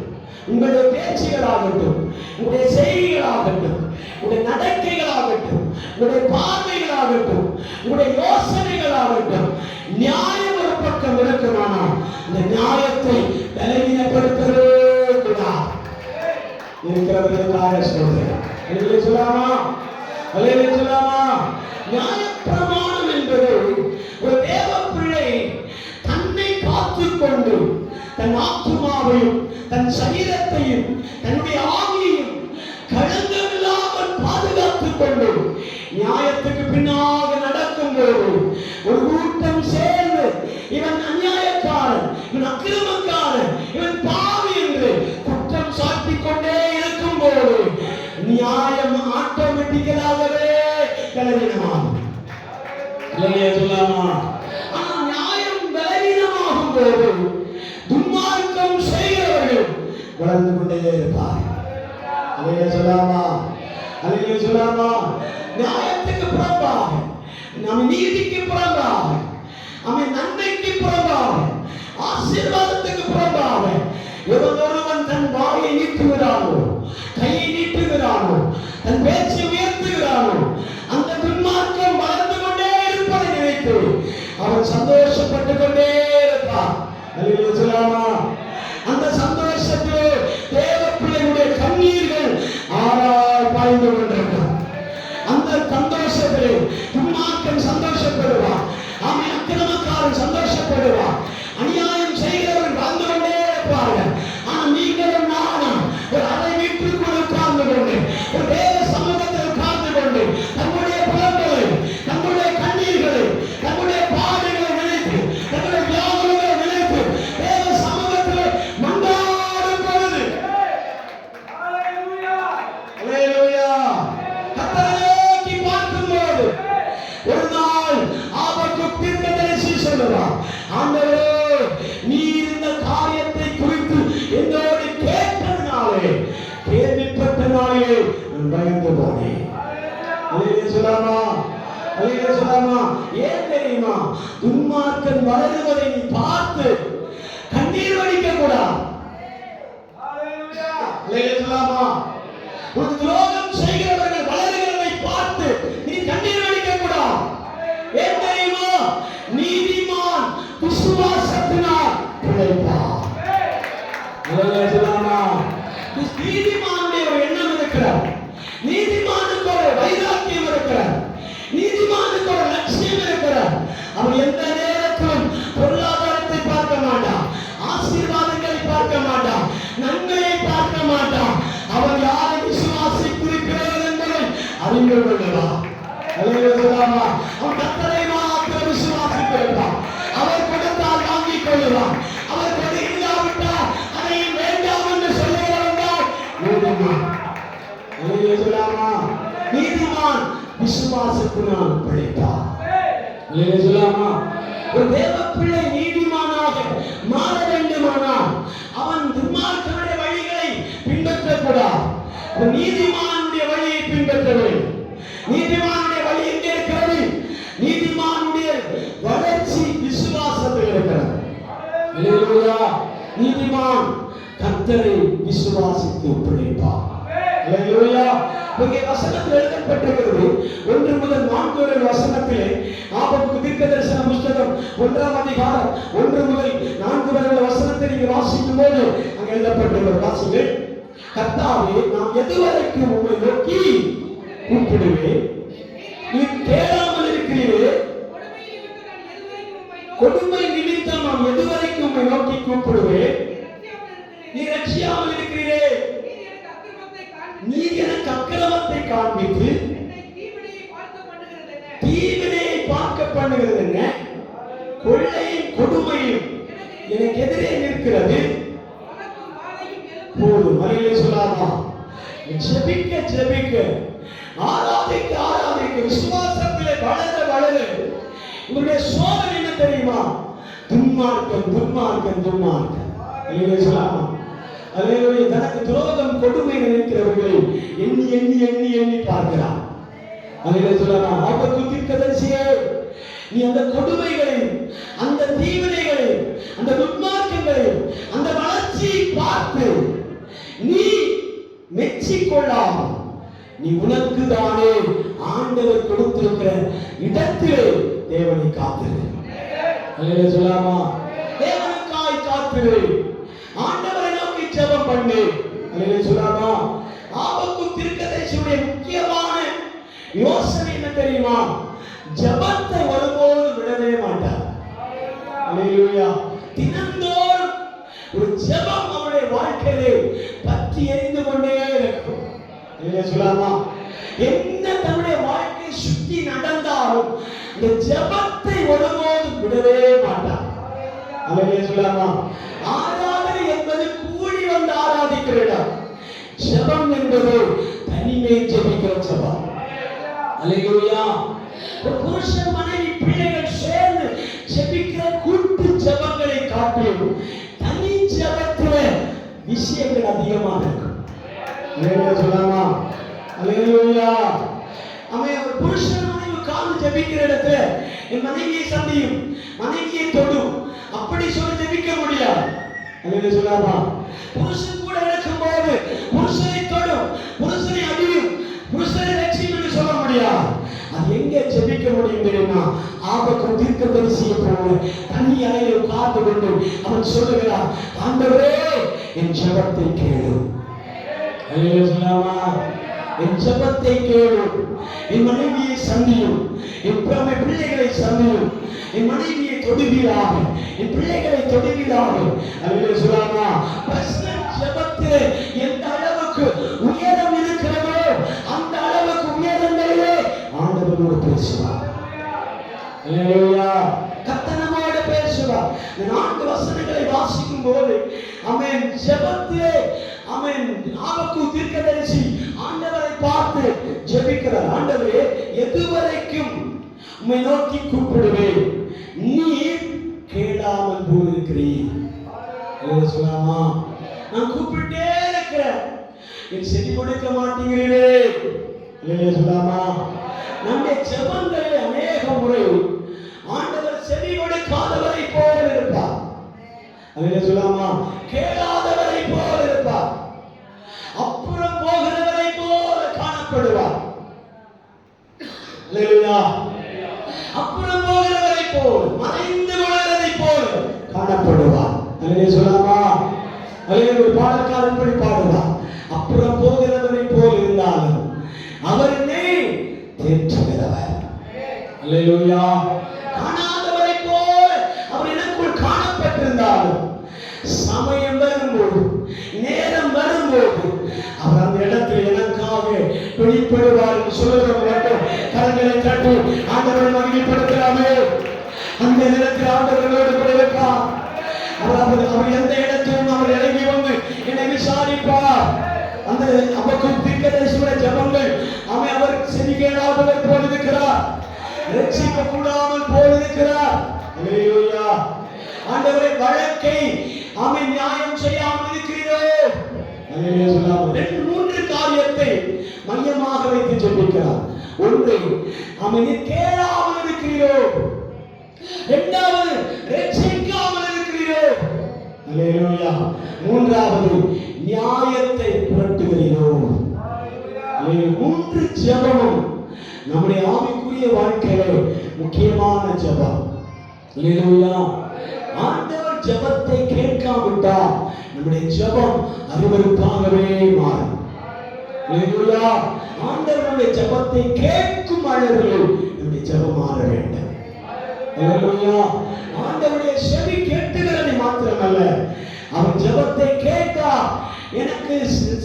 உங்களுடைய பேச்சுகளாகட்டும், உங்களுடைய செய்திகளாகட்டும், உங்களுடைய நடக்கைகளாகட்டும், உங்களுடைய பார்வைகளாகட்டும், உங்களுடைய யோசனைகளாகட்டும், நியாயம் ஒரு பக்கம் இருக்குமானால் இந்த நியாயத்தை பலவீனப்படுத்தவே கூடாது. இருக்கிறவர்களுக்காக சொல்றேன். அல்லேலூயா சொல்லாமா? அல்லேலூயா சொல்லாமா? நியாயப்பிரமாணம் என்பது ஒரு தேவ பிள்ளை தன்னை காத்துக்கொண்டு தன் ஆத்துமாவையும் தன் சரீரத்தையும் தன்னுடைய ஆவியையும் களங்கமில்லாமல் பாதுகாத்துக் கொண்டு நியாயத்துக்கு பின்னாக நடக்கும் போது ஒரு கூட்டம் சேர்ந்து இவன் அநியாயக்காரன், இவன் அக்கிரமக்காரன், இவன் பாவி என்று குற்றம் சாட்டிக் கொண்டே இருக்கும் போது நியாயம் ஆட்டோமேட்டிக்கலாகவே பலவீனமாகும். அல்லேலூயா சொல்லாமா? ஆனால் நியாயம் பலவீனமாகும் போது துன்மார்க்கம் செய்கிறவர்கள் வளர்ந்து கொண்டே இருப்பார். அல்லேலூயா சொல்லாமா? அல்லேலூயா சொல்லாமா? நியாயத்துக்கு புறம்பாக, நம் நீதிக்கு புறம்பாக, அவன் நன்மைக்கு புறம்பாக, ஆசீர்வாதத்துக்கு புறம்பாக எவன் ஒருவன் தன் வாயை நீட்டுகிறானோ, கையை நீட்டுகிறானோ, தன் பேச்சை உயர்த்துகிறானோ அந்த துன்மார்க்கம் வளர்ந்து கொண்டே இருப்பதை நினைத்து அவன் சந்தோஷப்பட்டு கொண்டே இருப்பான். அல்லேலூயா சொல்லாமா? அந்த சந்தோஷத்தில் தேவ பிள்ளைகளுடைய கண்ணீர்கள் ஆறாய் பாய்ந்து கொண்டிருக்கும். அந்த சந்தோஷத்திலே துன்மார்க்கன் சந்தோஷப்படுவான், அவன் அக்கிரமக்காரன் சந்தோஷப்படுவான், அநியாயம் செய்கிறவர்கள் வாழ்ந்து கொண்டே இருப்பார்கள். ஆனால் நீங்களும் நானும் ஒரு அறை வீட்டுக்குள் உட்கார்ந்து கொண்டு ஒரு தேவ சமூகத்தில் உட்கார்ந்து கொண்டு தங்களுடைய புலம்பலை, தங்களுடைய கண்ணீர்களை, தங்களுடைய பாடுகளை நினைத்து, தங்களுடைய வியாகுலங்களை நினைத்து தேவ சமூகத்தில் மன்றாடி நான் பயந்து போனேன். அல்லேலூயா சொல்லாமா, அல்லேலூயா சொல்லாமா. ஏன் தெரியுமா? துன்மார்க்கன் வளருவதை நீ பார்த்து கண்ணீர் வடிக்க கூடாது. அல்லேலூயா சொல்லாமா. உனக்கு துரோகம் செய்கிறவர்கள் வளருகிறதை பார்த்து நீ கண்ணீர் வடிக்க கூடாது. ஏன் தெரியுமா? நீதிமான் விசுவாசத்தினால் பிழைப்பான். அல்லேலூயா சொல்லாமா. நீதிமானுடைய ஒரு எண்ணம் இருக்கிறார். நீதிமானுக்கு ஒரு வைராக்கியம் இருக்கிறார். நீதிமானுக்கு ஒரு லட்சியம் இருக்கிறார். அவன் எந்த நேரத்திலும் பொருளாதாரத்தை பார்க்க மாட்டான், ஆசீர்வாதங்களை பார்க்க மாட்டான், நன்மையை பார்க்க மாட்டான். அவன் யாரை விசுவாசித்திருக்கிறார் என்பதை அறிந்து கொள்ளலாம். அவன் கர்த்தரை மாத்திரம் விசுவாசித்திருப்பான். அவர் கொடுத்தால் வாங்கிக் கொள்ளுவான். அவர் கொடு இல்லாவிட்டால் அதையும் வேண்டாம் என்று சொல்லுகிறார். நீதிமான் விசுவாசத்தினால் பிழைப்பான். ஒரு தேவ பிள்ளை நீதிமானாக மாற வேண்டுமானால் அவன் துன்மார்க்கனுடைய வழிகளை பின்பற்றக்கூடாது. நீதிமானுடைய வழியை பின்பற்ற வேண்டும். நீதிமானுடைய வழி எங்கே இருக்கிறது? நீதிமானுடைய வளர்ச்சி விசுவாசத்தில் இருக்கிறது. அல்லேலூயா. நீதிமான் கர்த்தரை விசுவாசித்து பிழைப்பான். அல்லேலூயா. இங்கே வசனத்தில் எழுதப்பட்டிருக்கிறது 1 முதல் 4 வரை வசனத்திலே ஆபகுக்கு தீர்க்கதரிசன புத்தகம் 1ஆம் அதிகாரம் 1 முதல் 4 வரை வசனத்தை நீங்கள் வாசிக்கும் போது அங்கே எழுதப்பட்டிருக்கிறது. வாசிங்கள். கர்த்தாவே, நான் எதுவரைக்கும் உம்மை நோக்கி கூப்பிடுவேன், நீர் கேளாமல் இருக்கிறீரே. கொடுமை நிமித்தம் நான் எதுவரைக்கும் உம்மை நோக்கி கூப்பிடுவேன், நீர் ரட்சியாமல் இருக்கிறீரே. நீர் எனக்கு அக்கிரமத்தை காண்பித்து தீவினையை பார்க்க பண்ணுகிறது என்ன? கொள்ளையும் கொடுமையும் எனக்கு எதிரே நிற்கிறது. போதும். அல்லேலூயா சொல்லாமா. ஜெபிக்க ஜெபிக்க, ஆராதிக்க ஆராதிக்க, விசுவாசத்திலே வளர வளர உங்களுடைய சோதனை என்ன தெரியுமா? துன்மார்க்கன் துன்மார்க்கன் துன்மார்க்கன். அல்லேலூயா சொல்லாமா. அல்லேலூயா. தனக்கு துரோகம் கொடுமை நினைக்கிறவர்களை எண்ணி எண்ணி எண்ணி எண்ணி பார்க்கிறான். அல்லேலூயா சொல்லாமா. ஆபத்து தீர்க்கதரிசியே, நீ அந்த கொடுமைகளையும் அந்த தீவினைகளையும் அந்த துன்மார்க்கங்களையும் அந்த வளர்ச்சியை பார்த்து நீ மெச்சிக்கொள்ளாமல் நீ உனக்கு தானே ஆண்டவர் கொடுத்திருக்கிற இடத்திலே தேவனை காத்திரு. அல்லேலூயா சொல்லாமா. தேவனுக்காய் காத்திரு. ஆண்டவரை நோக்கி ஜெபம் பண்ணு. அல்லேலூயா சொல்லாமா. ஆபத்து தீர்க்கதரிசியுடைய முக்கியமான யோசனை என்ன தெரியுமா? ஜெபத்தை ஒருபோதும் விடவே மாட்டார். அல்லேலூயா. தினந்தோறும் ஒரு ஜெபம் அவருடைய வாழ்க்கையிலே பற்றி எரிந்து கொண்டே இருக்கும். அல்லேலூயா சொல்லாமா. என்ன தன்னுடைய வாழ்க்கை சுற்றி நடந்தாலும் இந்த ஜெபத்தை ஒருபோதும் விடவே மாட்டார். அல்லேலூயா சொல்லாமா. ஆராதனை என்பது கூடி வந்து ஆராதிக்கிற இடம். ஜெபம் என்பது தனிமை ஜெபிக்கிற ஜெபம். அல்லேலூயா. ஒரு புருஷன் மனைவி பிள்ளைகள் சேர்ந்து ஜெபிக்கிற கூட்டு ஜெபங்களை காட்டிலும் தனி ஜெபத்திலே விஷயங்கள் அதிகமாக இருக்கும். அல்லேலூயா சொல்லாமா. அல்லேலூயா. அவன் ஒரு புருஷன் மனைவி காது ஜெபிக்கிற இடத்துல என் மனைவியை சந்தியும், மனைவியை தொடும், அப்படி சொல்லி ஜெபிக்க முடியாது. அல்லேலூயா சொல்லாமா. புருஷன் கூட இருக்கும்போது புருஷனை தொடும், புருஷனை அடியும், புருஷனை ரட்சியும் என்று சொல்ல முடியாது. அது எங்கே ஜெபிக்க முடியும் தெரியுமா? ஆபத்து தீர்க்கதரிசியை போல தனி அறையில் உட்கார்ந்து கொண்டு அவன் சொல்லுகிறான், ஆண்டவரே என் ஜெபத்தை கேளு. அல்லேலூயா சொல்லாமா. என் ஜெபத்தை கேளு. என் மனைவியை சந்தியும், என் பிள்ளைகளை சந்தியும், என் மனைவியை தொடுவீராக, என் பிள்ளைகளை தொடுவீராக. அல்லேலூயா சொல்லாமா. பர்சனல் ஜெபத்திலே எந்த அளவுக்கு உயரம் இருக்கிறதோ அந்த அளவுக்கு உயரங்களிலே ஆண்டவரோடு பேசுவார். அல்லேலூயா. கர்த்தர் நம்மோடு பேசுவார். இந்த 4 வசனங்களை வாசிக்கும் போது ஆமென் ஜெபத்திலே ஆமென் ஆபக்கு தீர்க்கதரிசி ஆண்டவரை பார்த்து ஜெபிக்கிறார். ஆண்டவரே, எதுவரைக்கும் உம்மை நோக்கி கூப்பிடுவேன், நீர் கேளாமல் போயிருக்கிறீர். சொல்லாமா. நான் கூப்பிட்டே இருக்கிறேன், என் செவி கொடுக்க மாட்டீங்களே. இல்லையா சொல்லாமா? நம்முடைய ஜெபங்களில் அநேக முறை ஆண்டவர் செவி கொடுக்காதவரை போல இருப்பார். இல்லையா சொல்லாமா? கேளாதவரை போல இருப்பார். அப்புறம் போகிறவரை போல காணப்படுவார். இல்லையா? அப்புறம் போகிறவரை போல் மறைந்து கொள்கிறதை போல் காணப்படுவார். இல்லையா சொல்லாமா? ஒரு பாடல்காரன் படி பாடுவார், அப்புறம் போகிறவரை போல் இருந்தாலும் அவர் என்னை தேற்றுகிறவர். அல்லேலூயா. காணாதவரை போல் அவர் எனக்குள் காணப்பட்டிருந்தாலும் சமயம் வரும்போது, நேரம் வரும்போது அவர் அந்த இடத்தில் எனக்காக வெளிப்படுவார் என்று சொல்லுகிற மட்டும் கரங்களை தட்டி ஆண்டவரை மகிமைப்படுத்தலாமே. அந்த நேரத்தில் ஆண்டவர்களோடு கூட இருப்பார். அவர் எந்த இடத்திலும் அவர் இறங்கி வந்து என்னை விசாரிப்பார். அந்த அவருக்கு தீர்க்கதரிசியுடைய ஜெபங்கள் அவர் செவி கேளாதவர் போல் இருக்கிறார், ரட்சிக்க கூடாமல் போல் இருக்கிறார். அல்லேலூயா. ஆண்டவரே, வழக்கை நியாயம் செய்யாமல் இருக்கிறீரோ. அல்லேலூயா சொல்லாமல் 3 காரியத்தை மையமாக வைத்து ஜெபிக்கிறார். ஒன்று, நீ கேளாமல் இருக்கிறீரோ. இரண்டாவது, ரட்சிக்காமல் இருக்கிறீரோ. அல்லேலூயா. மூன்றாவது, நியாயத்தை புரட்டுகிறீரோ. 3 ஜெபமும் நம்முடைய ஆவிக்குரிய வாழ்க்கையிலே முக்கியமான ஜெபம். அல்லேலூயா. ஆண்டவர் ஜெபத்தை கேட்காவிட்டால் நம்முடைய ஜெபம் அருவருப்பாகவே மாறும். அல்லேலூயா. ஆண்டவர் நம்முடைய ஜெபத்தை கேட்கும் அளவில் நம்முடைய ஜெபம் மாற வேண்டும். அல்லேலூயா. ஆண்டவருடைய செவி கேட்டுகிறது மாத்திரமல்ல, அவர் ஜெபத்தை கேட்டா எனக்கு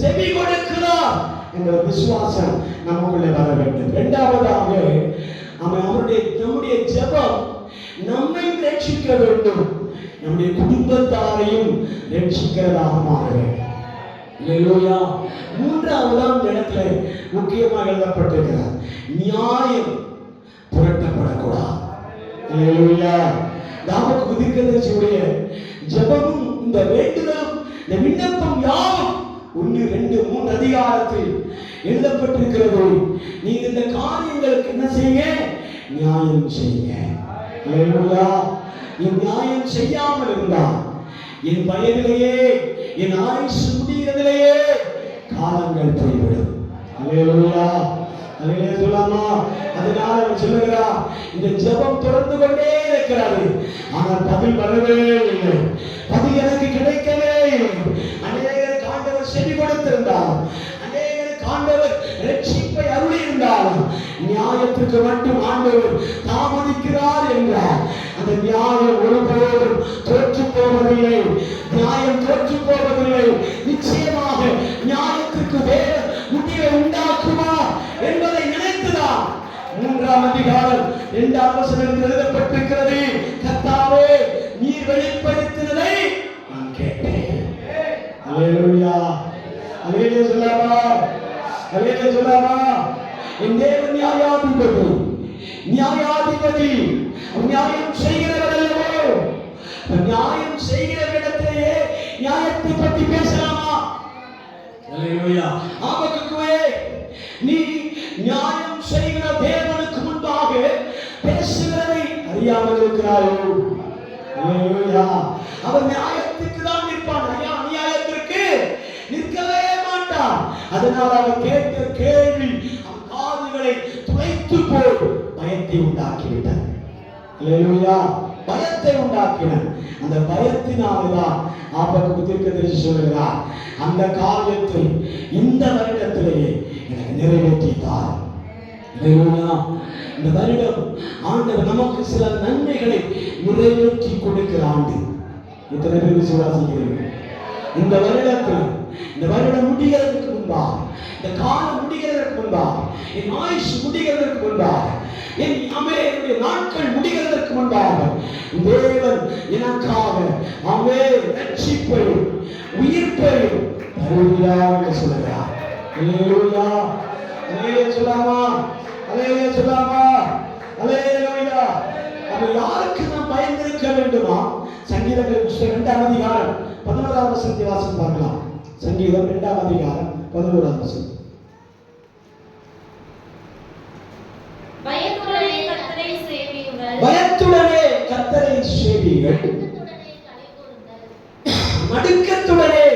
செவி கொடுக்கிறார் என்ற விசுவாசம் நமக்குள்ளே வர வேண்டும். இரண்டாவதாக நம்முடைய ஜெபம் நம்மை ரட்சிக்க வேண்டும், நம்முடைய குடும்பத்தாரையும் ரட்சிக்கிறதாக மாற வேண்டும். அல்லேலூயா. மூன்றாவதாம் இடத்துல முக்கியமாக எழுதப்பட்டிருக்கிறார், நியாயம் புரட்டப்படக்கூடாது. அல்லேலூயா. தாவீது தீர்க்கதரிசியுடைய ஜெபமும் இந்த வேண்டுதலும் இந்த விண்ணப்பம் யாவும் 1, 2, 3 அதிகாரத்தில் எழுதப்பட்டிருக்கிறது. நீங்க இந்த காரியங்களுக்கு என்ன செய்யுங்க? நியாயம் செய்யுங்க. அல்லேலூயா. நீ நியாயம் செய்யாமல் இருந்தால் என் வயதிலேயே, என் ஆயுசு முடிகிறதிலேயே காலங்கள் போய்விடும். அல்லேலூயா. அல்லேலூயா சொல்லாமா? அதனால அவர் சொல்லுகிறார், இந்த ஜெபம் தொடர்ந்து கொண்டே இருக்கிறது, ஆனால் பதில் வரவே இல்லை, பதில் எனக்கு கிடைக்கவே இல்லை. அநேகருக்கு ஆண்டவர் செவி கொடுத்திருந்தார், அநேகருக்கு ஆண்டவர் ரட்சிப்பை அருளி இருந்தாலும் நியாயத்துக்கு மட்டும் ஆண்டவர் தாமதிக்கிறார் என்றார். அந்த நியாயம் ஒருபோதும் தோற்று போவதில்லை. நியாயம் தோற்று போவதில்லை. நிச்சயமாக நியாயத்துக்கு வேறு முடிவை உண்டாக்குமா என்பதை நினைத்துதான் 3ஆம் அதிகாரம் 2ஆம் வசனத்தில் எழுதப்பட்டிருக்கிறது, கர்த்தாவே, நீர் வெளிப்படுத்தினதை நான் கேட்டேன். அல்லேலூயா. அல்லேலூயா சொல்லாமா? அல்லேலூயா சொல்லாமா? என் தேவன் நியாயாதிபதி, நியாயாதிபதி, நியாயம் செய்கிறவர் அல்லவோ. நியாயம் செய்கிற இடத்திலேயே நியாயத்தை பற்றி பேசலாமா? அல்லேலூயா. ஆபத்துக்குவே, நீ நியாயம் செய்கிற தேவனுக்கு முன்பாக பேசுகிறதை அறியாமல் இருக்கிறாயோ? அல்லேலூயா. அவர் நியாயத்துக்கு தான் நிற்பான், அநியாயத்திற்கு நிற்கவே மாட்டான். அதனால் அவர் கேட்ட கேள்வி அவன் காதுகளை துளைத்து போய் பயத்தை உண்டாக்கிவிட்டார். அல்லேலூயா. பயத்தை உண்டாக்கினார். அந்த பயத்தினால்தான் ஆபத்துக்கு தீர்க்கதரிசி சொல்கிறார், அந்த காரியத்தை இந்த வருடத்திலேயே எனக்கு நிறைவேற்றித்தார். அல்லேலூயா. இந்த வருடம் ஆண்டவர் நமக்கு சில நன்மைகளை நிறைவேற்றி கொடுக்கிற ஆண்டு. எத்தனை பேர் விசுவாசிக்கிறீர்கள்? இந்த வருடத்தில், இந்த வருடம் முடிகிறதுக்கு முன்பாக, இந்த காலம் முடிகிறதற்கு முன்பாக, என் ஆயுஷ் முடிகிறதற்கு முன்பாக, என்னுடைய நாட்கள் முடிகிறதற்கு முன்பாக தேவன் எனக்காக ரட்சிப்பையும் உயிர்ப்பையும் தருகிறார் என்று சொல்கிறார். அல்லேலூயா. அல்லேலூயா சொல்லாமா? அல்லேலூயா சொல்லாமா? அல்லேலூயா. அப்ப யாருக்கு நாம் பயந்திருக்க வேண்டுமா? சங்கீதங்களின் புத்தகம் 2ஆம் அதிகாரம் 11ஆம் வசனத்தை வாசித்து பார்க்கலாம். சங்கீதம் 2ஆம் அதிகாரம் 11ஆம் வசனம். பயத்துடனே கர்த்தரை சேவியுங்கள். பயத்துடனே கர்த்தரை சேவியுங்கள். நடுக்கத்துடனே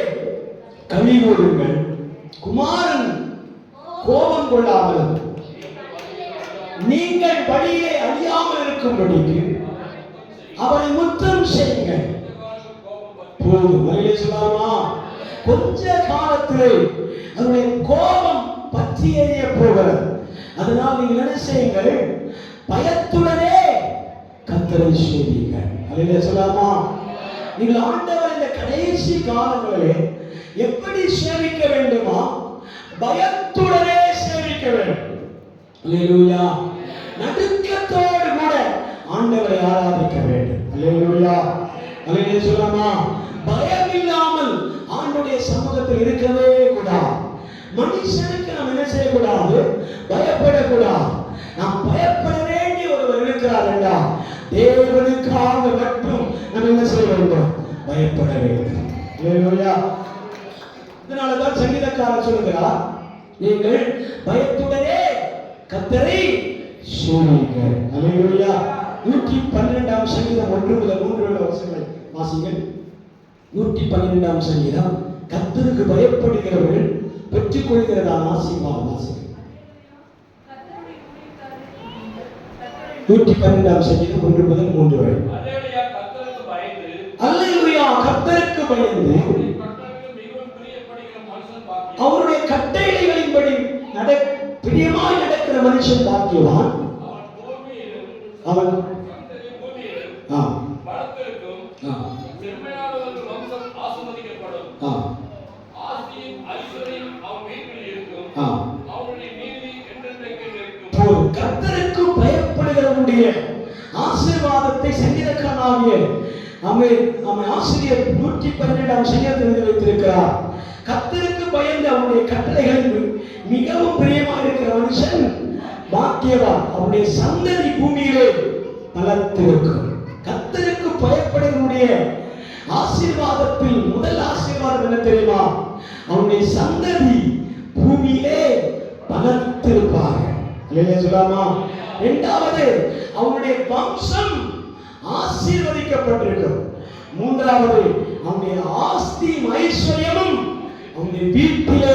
களி கூறுங்கள். குமாரன் கோபம் கொள்ளாமல் நீங்கள் வழியிலே அழியாமல் இருக்கும்படிக்கு அவரை முத்தம் செய்யுங்கள். போதும். வழியிலே சொல்லாமா? கொஞ்ச காலத்திலே அவருடைய கோபம் பற்றி எரிய போகிறது. அதனால் நீங்கள் என்ன செய்யுங்கள்? பயத்துடனே கர்த்தரை சேவியுங்கள். வழியிலே சொல்லாமா? நீங்கள் ஆண்டவர் இந்த கடைசி காலங்களிலே எப்படி சேவிக்க வேண்டுமா? பயத்துடனே சேவிக்க வேண்டும். அல்லேலூயா. நடுக்கத்தோடு கூட ஆண்டவரை ஆராதிக்க வேண்டும். அல்லேலூயா. அல்லேலூயா சொல்லாமா? பயம் இல்லாமல் ஆண்டவருடைய சமூகத்தில் இருக்கவே கூடாது. மனுஷனுக்கு நாம் என்ன செய்யக்கூடாது? பயப்படக்கூடாது. நாம் பயப்பட வேண்டிய ஒருவர் இருக்கிறார் என்றால் தேவனுக்காக மட்டும் நாம் என்ன செய்ய வேண்டும்? பயப்பட வேண்டும். அல்லேலூயா. இதனாலதான் சங்கீதக்காரர் சொல்கிறார், நீங்கள் பயத்துடனே கர்த்தரை சேவியுங்கள். அல்லேலூயா. 112ஆம் சங்கீதம் 1 முதல் 3 வரை வசனங்களை வாசிங்கள். 112ஆம் சங்கீதம். கர்த்தருக்கு பயப்படுகிறவர்கள் பெற்றுக் கொள்கிறதான ஆசீர்வாதம். வாசிங்கள். 112ஆம் சங்கீதம் 1 முதல் 3 வரை. அல்லேலூயா. கர்த்தருக்கு பயந்து அவருடைய கட்டளைகளின்படி பிரியமாய் நடக்கிற மனுஷன் பாக்கியவான். அவன் கர்த்தருக்கு பயப்படுகிறவனுடைய ஆசீர்வாதத்தை சங்கீதக்காரனாகிய அவன் ஆசிரியர் 112ஆம் சங்கீதத்தில் வைத்திருக்கிறார். கர்த்தருக்கு பயந்து அவனுடைய கட்டளைகள் மிகவும் பிரியமாக இருக்கிற மனுஷன் பாக்கியவான். அவனுடைய சந்ததி பூமியிலே பலத்திருக்கும். கர்த்தருக்கு பயப்படுவனுடைய ஆசீர்வாதத்தில் முதல் ஆசீர்வாதம் என்ன தெரியுமா? அவனுடைய சந்ததி பூமியிலே பலத்திருப்பார்கள். அல்லேலூயா சொல்லாமா? இரண்டாவது, அவனுடைய வம்சம் ஆசீர்வதிக்கப்பட்டிருக்கும். மூன்றாவது, அவனுடைய ஆஸ்தி ஐஸ்வர்யமும் அவனுடைய வீட்டிலே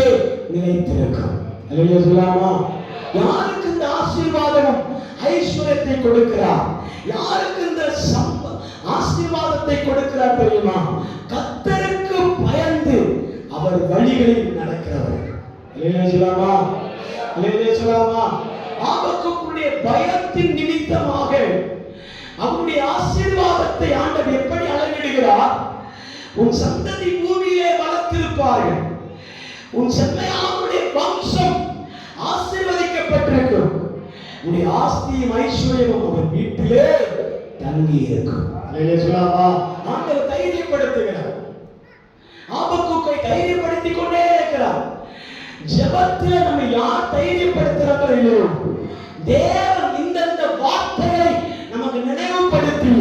நிலைத்திருக்கும். அல்லேலூயா சொல்லாமா? யாருக்கு இந்த ஆசீர்வாதமும் ஐஸ்வர்யத்தை கொடுக்கிறார்? யாருக்கு இந்த ஆசீர்வாதத்தை கொடுக்கிறார் தெரியுமா? கர்த்தருக்கு பயந்து அவர் வழிகளில் நடக்கிறவர். அல்லேலூயா சொல்லாமா? அல்லேலூயா சொல்லாமா? ஆபக்குடைய பயத்தின் நிமித்தமாக அவருடைய ஆசீர்வாதத்தை ஆண்டவர் எப்படி அளவிடுகிறார்? உன் சந்ததி பூமியிலே வளர்த்திருப்பார்கள். உன் செம்மையானுடைய வம்சம் ஆசீர்வதிக்கப்பட்டிருக்கும். உன்னுடைய ஆஸ்தியும் ஐஸ்வர்யமும் அவன் வீட்டிலே தங்கி இருக்கும். அல்லேலூயா சொல்லாமா? ஆண்டவர் தைரியப்படுத்துகிறார். ஆபக்குக்கை தைரியப்படுத்திக் கொண்டே இருக்கிறார். ஜெபத்திலே நம்ம யார் தைரியப்படுத்துறாங்களோ இல்லையோ, தேவன் இந்த வார்த்தைகளை நமக்கு நினைவுபடுத்தி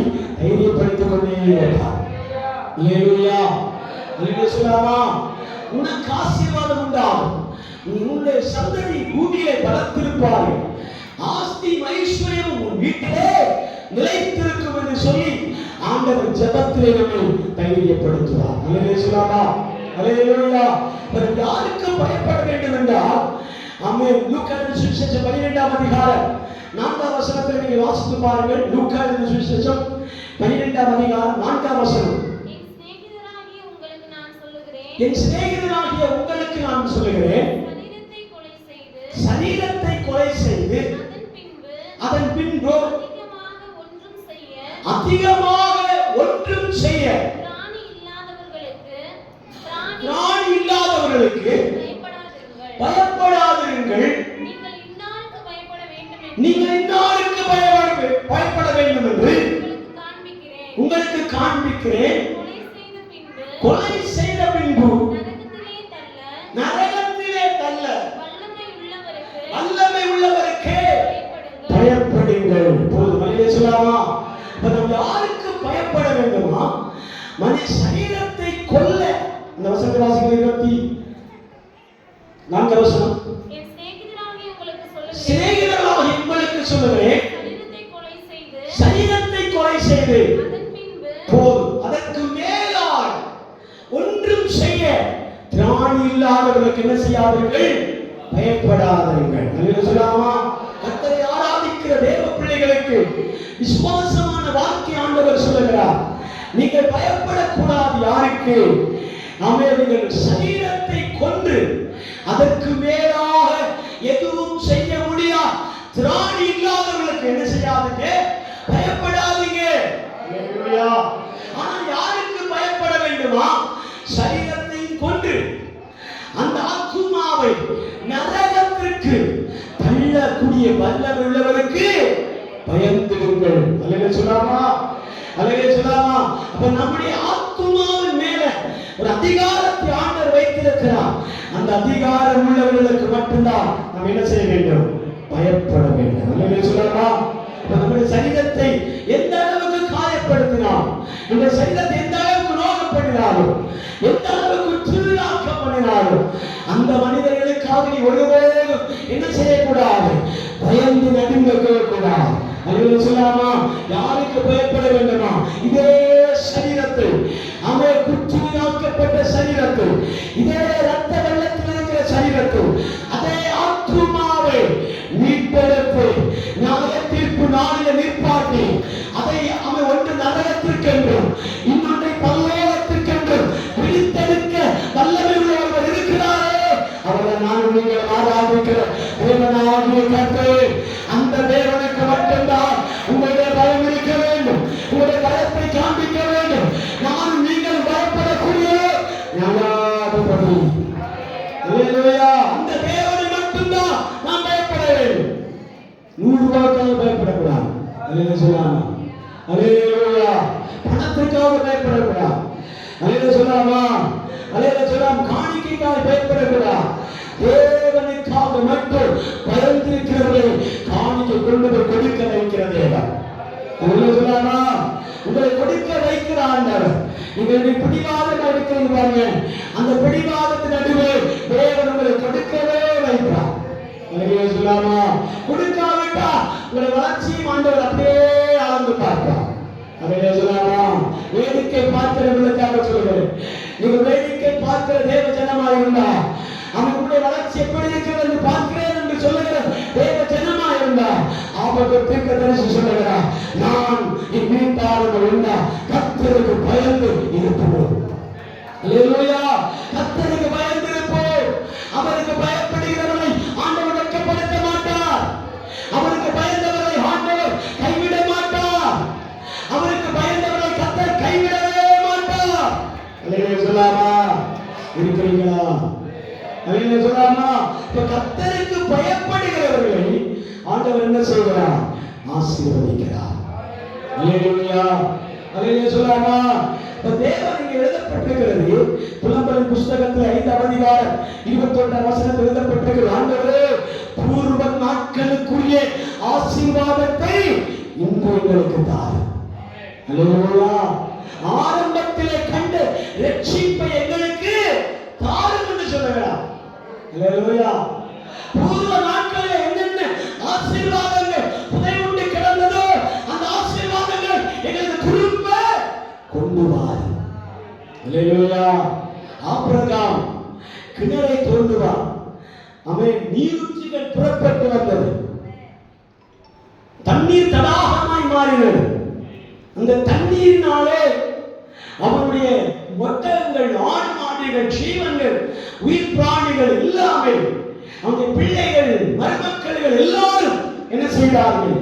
தைரியப்படுத்திக் கொண்டே இருக்கிறார். அல்லேலூயா. அல்லேலூயா சொல்லாமா? உனக்கு ஆசீர்வாதம் உண்டாகும். உன்னுடைய சந்ததி பூமியிலே பலத்திருப்பார்கள். ஆஸ்தி ஐஸ்வர்யமும் உன் வீட்டிலே நிலைத்திருக்கும் என்று சொல்லி ஆண்டவர் ஜெபத்திலே நம்மை தைரியப்படுத்துவார். அல்லேலூயா சொல்லாமா? அல்லேலூயா. யாருக்கு பயப்பட வேண்டும் என்றால், ஆமென். லூக்கா எழுதின சுவிசேஷம் 12ஆம் அதிகாரம் 4ஆம் வசனத்தில் நீங்கள் வாசித்து பாருங்கள். லூக்கா எழுதின சுவிசேஷம் 12ஆம் அதிகாரம் 4ஆம் வசனம். என் சிநேகிதனாகிய உங்களுக்கு நான் சொல்லுகிறேன், சரீரத்தை கொலை செய்து அதன் பின்பு அதிகமாக ஒன்றும் செய்ய திராணி இல்லாதவர்களுக்கு பயப்படாதிருங்கள். நீங்கள் இன்னாருக்கு பயப்பட வேண்டும் என்று உங்களுக்கு காண்பிக்கிறேன். கொலை செய்த பின்பு நரகத்திலே தள்ள வல்லமை உள்ளவருக்கு பயப்படுங்கள். போதும். அல்லேலூயா சொல்லாமா? நாம் யாருக்கு பயப்பட வேண்டுமா? மனித சரீரத்தை கொல்ல. இந்த வசனத்தை வாசிக்க 4 வசனம். என் சிநேகிதராகிய உங்களுக்கு சொல்லுகிறேன், சிநேகிதர்களாகிய உங்களுக்கு சொல்லுகிறேன், சரீரத்தை கொலை செய்து சரீரத்தை கொலை செய்து அதன் பின்பு போதும், அதற்கு மேலாய் ஒன்றும் செய்ய திராணி இல்லாதவர்களுக்கு என்ன செய்யாதீர்கள், பயப்படாதீர்கள். அல்லேலூயா சொல்லாமா? கர்த்தரை ஆராதிக்கிற தேவ பிள்ளைகளுக்கு விசுவாசமான வார்த்தை ஆண்டவர் சொல்லுகிறார். நீங்கள் பயப்படக்கூடாது. யாருக்கு? நீங்கள் சரீரத்தை கொன்று அதற்கு மேலாக எதுவும் செய்ய முடியாது. திராணி இல்லாதவர்களுக்கு என்ன செய்யாதீங்க, பயப்படாதீங்க. அல்லேலூயா. ஆனால் யாருக்கு பயப்பட வேண்டுமா? சரீரத்தை கொன்று அந்த ஆத்துமாவை நரகத்திற்கு தள்ளக்கூடிய வல்லமை உள்ளவருக்கு பயந்திருங்கள். அல்லேலூயா சொல்லாமா? அல்லேலூயா சொல்லாமா? அப்ப நம்முடைய ஆத்துமாவின் மேல ஒரு அதிகாரத்தை ஆண்டவர் வைத்திருக்கிறார். அந்த அதிகாரம் உள்ளவர்களுக்கு மட்டும்தான் நாம் என்ன செய்ய வேண்டும், பயப்பட வேண்டும். அல்லேலூயா சொல்லாமா? நம்முடைய சரீரத்தை எந்த அளவுக்கு காயப்படுத்தினாலும், நம்முடைய சரீரத்தை எந்த அளவுக்கு நோக்கப்படுகிறாலும், எந்த அளவுக்கு திருநாக்கம் பண்ணினாலும், அந்த மனிதர்களுக்காக நீ ஒருபோதும் என்ன செய்யக்கூடாது, பயந்து நடுங்க கூடாது. அல்லேலூயா சொல்லாமா? யாருக்கு பயப்பட வேண்டுமா? இதே சரீரத்தை, அவன் குற்றியாக்கப்பட்ட சரீரத்தை, இதே ரத்த வெள்ளத்தில் இருக்கிற சரீரத்தை, அதே ஆத்துமாவை மீட்டெடுத்து நியாய தீர்ப்பு நாளில் நிற்பாட்டி, அதை அவன் ஒன்று நரகத்திற்கென்றும் இன்னொன்றை பரலோகத்திற்கென்றும் பிரித்தெடுக்க வல்லமை உள்ளவர் இருக்கிறாரே, அவரை நான் நீங்கள் ஆராதிக்கிற தேவனாகிய கர்த்தரே. அந்த தேவனுக்கு மட்டும்தான் உங்களுடைய பயம் இருக்க வேண்டும், உங்களுடைய பயத்தை காண்பிக்க வேண்டும். நான் நீங்கள் பயப்படக்கூடிய ஞானாதிபதி. அல்லேலூயா. அந்த தேவனை மட்டும்தான் நாம் பயப்பட வேண்டும். 100 ரூபாய்க்காக பயப்படக்கூடாது. அல்லேலூயா சொல்லாமா? அல்லேலூயா. பணத்திற்காக பயப்படக்கூடாது. அல்லேலூயா சொல்லாமா? அல்லேலூயா சொல்லாம காணிக்கைக்காக பயப்படக்கூடாது. தேவனுக்காக மட்டும் பயந்திருக்கிறவர்களை காணிக்கை கொண்டு போய் கொடுக்க வைக்கிற தேவன். அல்லேலூயா சொல்லாமா? உங்களை கொடுக்க வைக்கிற ஆண்டவர். நீங்க பிடிவாதம் இருக்கிறது பாருங்க, அந்த பிடிவாதத்தின் நடுவே தேவன் உங்களை கொடுக்கவே வைக்கிறார். அல்லேலூயா சொல்லாமா? கொடுக்காவிட்டா உங்களுடைய வளர்ச்சியும் ஆண்டவர் அப்படியே அளந்து பார்ப்பார். அல்லேலூயா சொல்லாமா? வேடிக்கை பார்க்கிறவர்களுக்காக சொல்கிறேன், நீங்க வேடிக்கை பார்க்கிற தேவ ஜனமாக இருந்தா, அவனுடைய வளர்ச்சி எப்படி இருக்கிறது என்று பார்க்கிறேன் என்று சொல்லுகிற தேவ ஜனமாக இருந்தா, ஆபத்து தீர்க்கதரிசி சொல்லுகிறார், நான் என் வீட்டாளர்கள் இருந்தா கர்த்தருக்கு பயந்து இருப்போம். அல்லேலூயா. கர்த்தருக்கு பயந்து இருப்போம். அவருக்கு பயப்படுகிறவர்களை ஆண்டவர் வெட்கப்படுத்த மாட்டார். அவருக்கு பயந்தவர்களை ஆண்டவர் கைவிட மாட்டார். அவருக்கு பயந்தவர்களை கர்த்தர் கைவிடவே மாட்டார். அல்லேலூயா சொல்லாமா? இருக்கிறீங்களா? அல்லேலூயா சொல்லாமா? இப்ப கர்த்தருக்கு பயப்படுகிறவர்களை ஆண்டவர் என்ன செய்கிறார்? ஆசீர்வதிக்கிறார். அல்லேலூயா. அல்லேலூயா சொல்லாமா? இப்ப தேவன் இங்கே எழுதப்பட்டிருக்கிறது, புலம்பலின் புஸ்தகத்தில் 5ஆம் அதிகாரம் 21ஆம் வசனத்தில் எழுதப்பட்டிருக்கிறது, ஆண்டவரே பூர்வ நாட்களுக்குரிய ஆசீர்வாதத்தை இன்று எங்களுக்கு தாரும். அல்லேலூயா. ஆரம்பத்திலே கண்ட ரட்சிப்பை எங்களுக்கு தாரும் என்று சொல்லுகிறார். அல்லேலூயா. பூர்வ நாட்களில் என்னென்ன ஆசீர்வாதங்கள் புதை உண்டு கிடந்ததோ அந்த ஆசீர்வாதங்கள் எங்களுக்கு திரும்ப கொண்டு வாரு. அல்லேலூயா. ஆபிரகாம் கிணறை தோண்டுவான், அவன் நீரூற்றுகள் புறப்பட்டு வந்தது, தண்ணீர் தடாகமாய் மாறினது. அந்த தண்ணீரினாலே அவனுடைய ஒட்டகங்கள், ஆடு மாடுகள், ஜீவன்கள், உயிர் பிராணிகள் எல்லாமே, அவனுடைய பிள்ளைகள், மருமக்கள் எல்லாரும் என்ன செய்தார்கள்?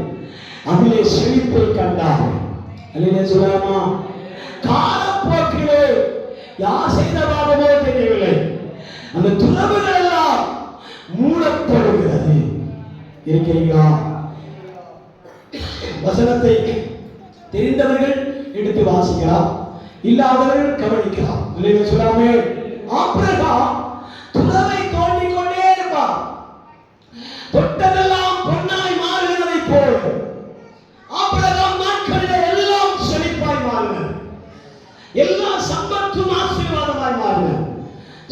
அதிலே செழிப்பை கண்டார்கள். அல்லேலூயா சொல்லாமா? காலப்போக்கிலே யார் செய்த பாவமோ தெரியவில்லை, அந்த துறவுகள் எல்லாம் மூடப்படுகிறது. இருக்கிறீங்களா? வசனத்தை தெரிந்தவர்கள் எடுத்து வாசிக்கலாம், இல்லாதவர்கள் கவனிக்கலாம். அல்லேலூயா சொல்லாமே? ஆபிரகாம் துறவை தோண்டிக் கொண்டே இருப்பார். தொட்டதெல்லாம் பொன்னாய் மாறுகிறதை போல ஆபிரகாம் நாட்களில் எல்லாம் செழிப்பாய் மாறினர். எல்லா சம்பத்தும் ஆசீர்வாதமாய் மாறினர்.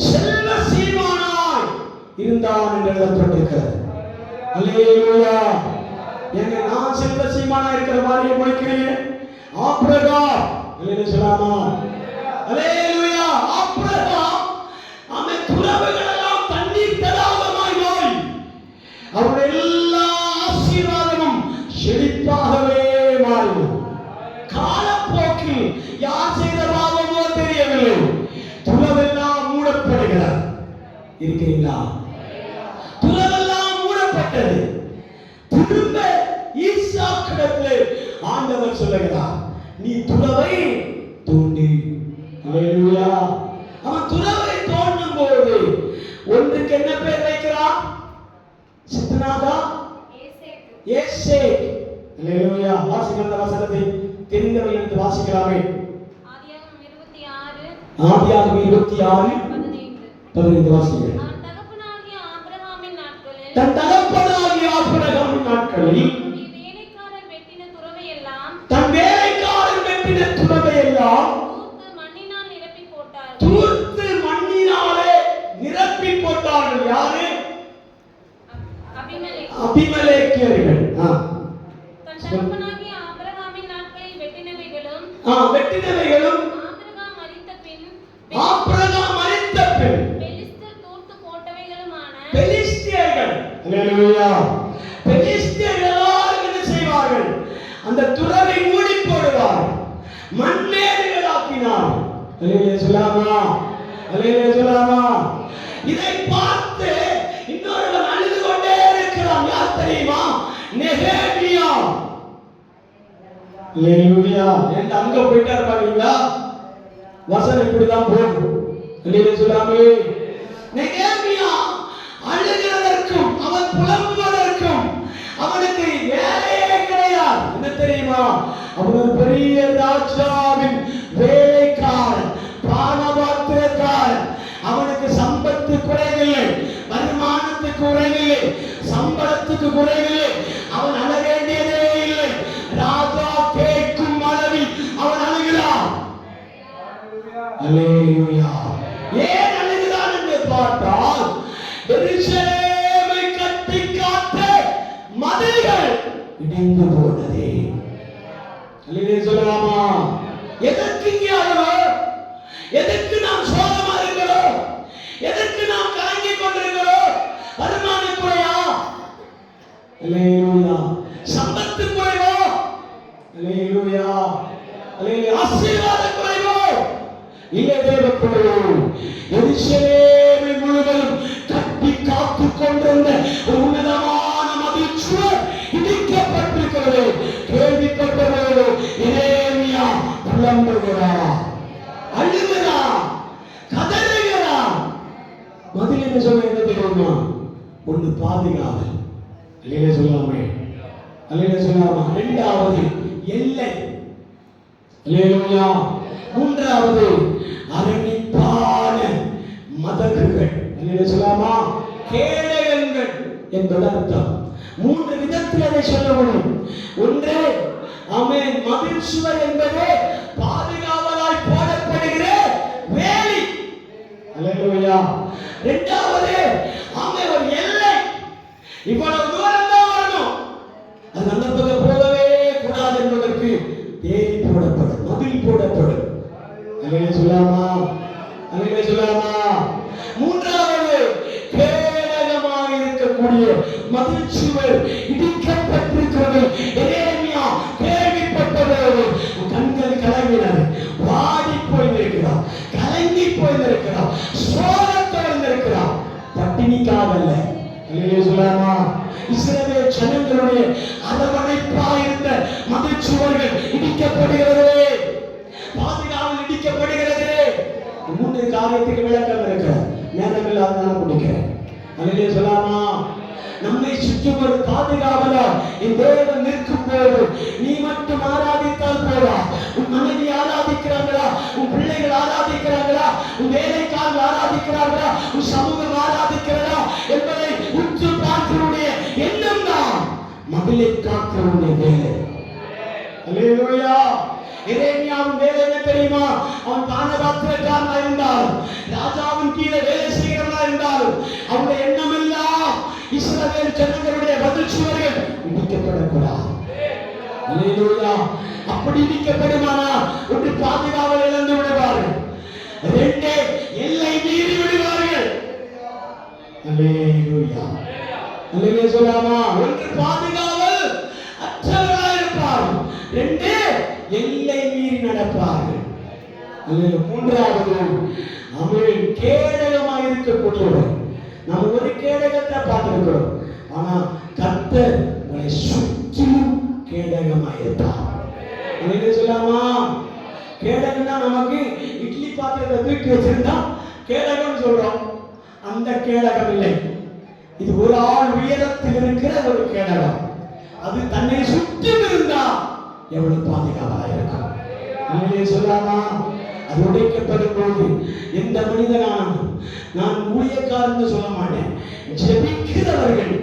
செல்வ சீமானாய் இருந்தான் என்று எழுதப்பட்டிருக்கிறது. அல்லேலூயா. எங்க நான் செல்வ சீமானா இருக்கிற மாதிரி முடிக்கிறேன். ஆபிரகாம் அல்லேலூயா சொல்லாமா? அல்லேலூயா. ஆபிரகாம் அவன் துறவுகள் எல்லாம் தண்ணீர் தடாகமாய் மாறி அவருடைய எல்லா ஆசீர்வாதமும் செழிப்பாகவே மாறின. காலப்போக்கில் யார் செய்த பாவமோ தெரியவில்லை, துறவெல்லாம் மூடப்படுகிறார். இருக்கிறீங்களா? துறவெல்லாம் மூடப்பட்டது. திரும்ப ஈசாக்கிடத்திலே ஆண்டவர் சொல்லுகிறார், நீ துறவை தோண்டி. அல்லேலூயா. அவன் துறவை தோண்டும் போது ஒன்றுக்கு என்ன பேர் வைக்கிறான்? சித்தநாதா, ஏசேக். அல்லேலூயா. வாசிக்கிற வசனத்தை தெரிந்தவர்கள் எடுத்து வாசிக்கலாமே. ஆதியாகமம் 26 ஆதியாகமம் 26 15 வாசிங்க. அவன் தகப்பனாகிய ஆபிரகாமின் நாட்களில் தன் தகப்பனாகிய ஆபிரகாமின் நாட்களில் தன்னுடைய வேலைக்காரர் வெட்டின துறவையெல்லாம் தன் வேலைக்காரன் வெட்டின துறவையெல்லாம் தூர்த்து மண்ணினால் நிரப்பி போட்டார்கள். தூர்த்து மண்ணினாலே நிரப்பி போட்டார்கள். யாரு? அபிமெலேக்கியர்கள். தன் தகப்பனாகிய ஆபிரகாமின் நாட்களில் வெட்டினவைகளும் வெட்டினவைகளும் ஆபிரகாம் மரித்த பின் பெலிஸ்தர் தூர்த்து போட்டவைகளுமான பெலிஸ்தியர்கள். அல்லேலூயா. பெலிஸ்தியர்கள் எல்லாரும் என்ன செய்வார்கள்? அந்த துறவை மூடி போடுவார்கள், மண்மேடுகள் ஆக்கினார். அல்லேலூயா சொல்லாமா? அல்லேலூயா சொல்லாமா? இதை பார்த்து இன்னொருவன் அழுது கொண்டே இருக்கிறான். யார் தெரியுமா? நெகேமியா. அல்லேலூயா. என் அங்க போயிட்டாரு பாத்தீங்களா? வசனம் இப்படிதான் போகும். அல்லேலூயா சொல்லாமே? நெகேமியா அழுகிறதற்கும் அவன் புலம்புவதற்கும் அவனுக்கு வேலையே கிடையாது. என்ன தெரியுமா? அவன் ஒரு பெரிய ராஜாவின் வேலைக்காரன், பானபாத்திரக்காரன். அவனுக்கு சம்பத்து குறைவில்லை, வருமானத்துக்கு குறைவில்லை, சம்பளத்துக்கு குறைவில்லை. அவன் அழ வேண்டியதே இல்லை. ராஜா கேட்கும் அளவில் அவன் அழுகிறான். அல்லேலூயா. ஏன் அழுகிறான் என்று பார்த்தால், எருசலேமை கட்டி காத்த மதில்கள் இடிந்து போனதே. அல்லேலூயா சொல்லலாமா? எதற்கு இங்கே அழுகிறோம்? எதற்கு நாம் சோகமா இருக்கிறோம்? எதற்கு நாம் கலங்கிக் கொண்டிருக்கிறோம்? வருமான குறையா? அல்லேலூயா. சம்பத்து குறைவோ? அல்லேலூயா. அல்லேலூயா. ஆசீர்வாத குறைவோ? இல்லை, தேவ குறைவோ? எருசலேமை முழுவதும் கட்டி காத்துக் கொண்டிருந்த ஒரு உன்னதமான மதில் சுவர் இடிக்கப்பட்டிருக்கிறது. கேள்விப்பட்டவர்களோ எரேமியா புலம்புகிறார், அழுகிறார், கதறுகிறார். பதில் என்ன சொல்ல என்ன தெரியுமா? ஒன்று பாதுகாவல். அல்லேலூயா சொல்லாமே? அல்லேலூயா சொல்லாமா? இரண்டாவது எல்லை. அல்லேலூயா. மூன்றாவது அரணிப்பான மதகுகள். அல்லேலூயா சொல்லாமா? கேடயங்கள் என்பது அர்த்தம். மூன்று விதத்தில் அதை சொல்ல முடியும். ஒன்று, ஆமென், மதில் சுவர் என்பது பாதுகாவலாய் போடப்படுகிற வேலி. அல்லேலூயா. இரண்டாவது, ஆமென், ஒரு எல்லை. இவ்வளவு தூரம் தான் வரணும், அது அந்த பக்கம் போகவே கூடாது என்பதற்கு வேலி போடப்படும், மதில் போடப்படும். அல்லேலூயா சொல்லாமா? அல்லேலூயா சொல்லாமா? மூன்றாவது, கேடயமாக இருக்கக்கூடிய மதில் சுவர் இடிக்கப்பட்டிருக்கிறது. எரேமியா கேள்விப்பட்டது. கண்கள் கலங்கினது, வாடி போயிருக்கிறார், கலங்கி போயிருக்கிறார், சோகத்தோடு இருக்கிறார். பட்டினிக்காக அல்ல. அல்லேலூயா சொல்லாமா? இஸ்ரவேல் ஜனங்களுடைய அரவணைப்பாக இருந்த மதில் சுவர்கள் இடிக்கப்படுகிறது, பாதுகாவல் இடிக்கப்படுகிறது. மூன்று காரியத்துக்கு விளக்கம் இருக்கு. நேரம் இல்லாதனால முடிக்கிறேன். அல்லேலூயா சொல்லாமா? நம்மை சுற்றும் ஒரு பாதுகாவலர் என் தேவன் நிற்கும் போது நீ மட்டும் ஆராதித்தால் போதா. உன் மனைவி ஆராதிக்கிறாங்களா? உன் பிள்ளைகள் ஆராதிக்கிறாங்களா? உன் வேலைக்காரர்கள் ஆராதிக்கிறார்களா? உன் சமூகம் ஆராதிக்கிறதா என்பதை உற்று பார்க்கிறவருடைய எண்ணம் தான் மதிலை காக்கிறவருடைய வேலை. அல்லேலூயா. எரேமியாவின் வேலை என்ன தெரியுமா? அவன் பானபாத்திரக்காரனா இருந்தாலும், ராஜாவின் கீழே வேலை செய்கிறவனா இருந்தாலும், அவனுடைய எண்ணம் இஸ்ரவேல் ஜனங்களுடைய மதில் சுவர்கள் இடிக்கப்படக்கூடாது. அல்லேலூயா. அப்படி இடிக்கப்படுமானால் ஒன்று பாதுகாவல் இழந்து விடுவார்கள், ரெண்டு எல்லை மீறி விடுவார்கள். அல்லேலூயா. அல்லேலூயா சொல்லாமா? ஒன்று பாதுகாவல் அற்றவர்களாக இருப்பார்கள், ரெண்டு எல்லை மீறி நடப்பார்கள். அல்லேலூயா. மூன்றாவது அவன் கேடகமாக இருக்கக்கூடியவர். நாம் ஒரு கேடகத்தை பார்த்திருக்கிறோம், ஆனா கர்த்தர் உங்களை சுற்றிலும் கேடகமாக இருப்பார். அல்லேலூயா சொல்லாமா? கேடகம்னா நமக்கு இட்லி பாத்திரத்தை தூக்கி வச்சிருந்தா கேடகம் சொல்றோம், அந்த கேடகம் இல்லை. இது ஒரு ஆள் உயரத்தில் இருக்கிற ஒரு கேடகம். அது தன்னை சுற்றி இருந்தா எவ்வளவு பாதுகாப்பாக இருக்கும். அல்லேலூயா சொல்லாமா? அது உடைக்கப்படும் போது எந்த மனிதனாலும், நான் ஊழியக்காரன்னு சொல்ல மாட்டேன், ஜெபிக்கிறவர்கள்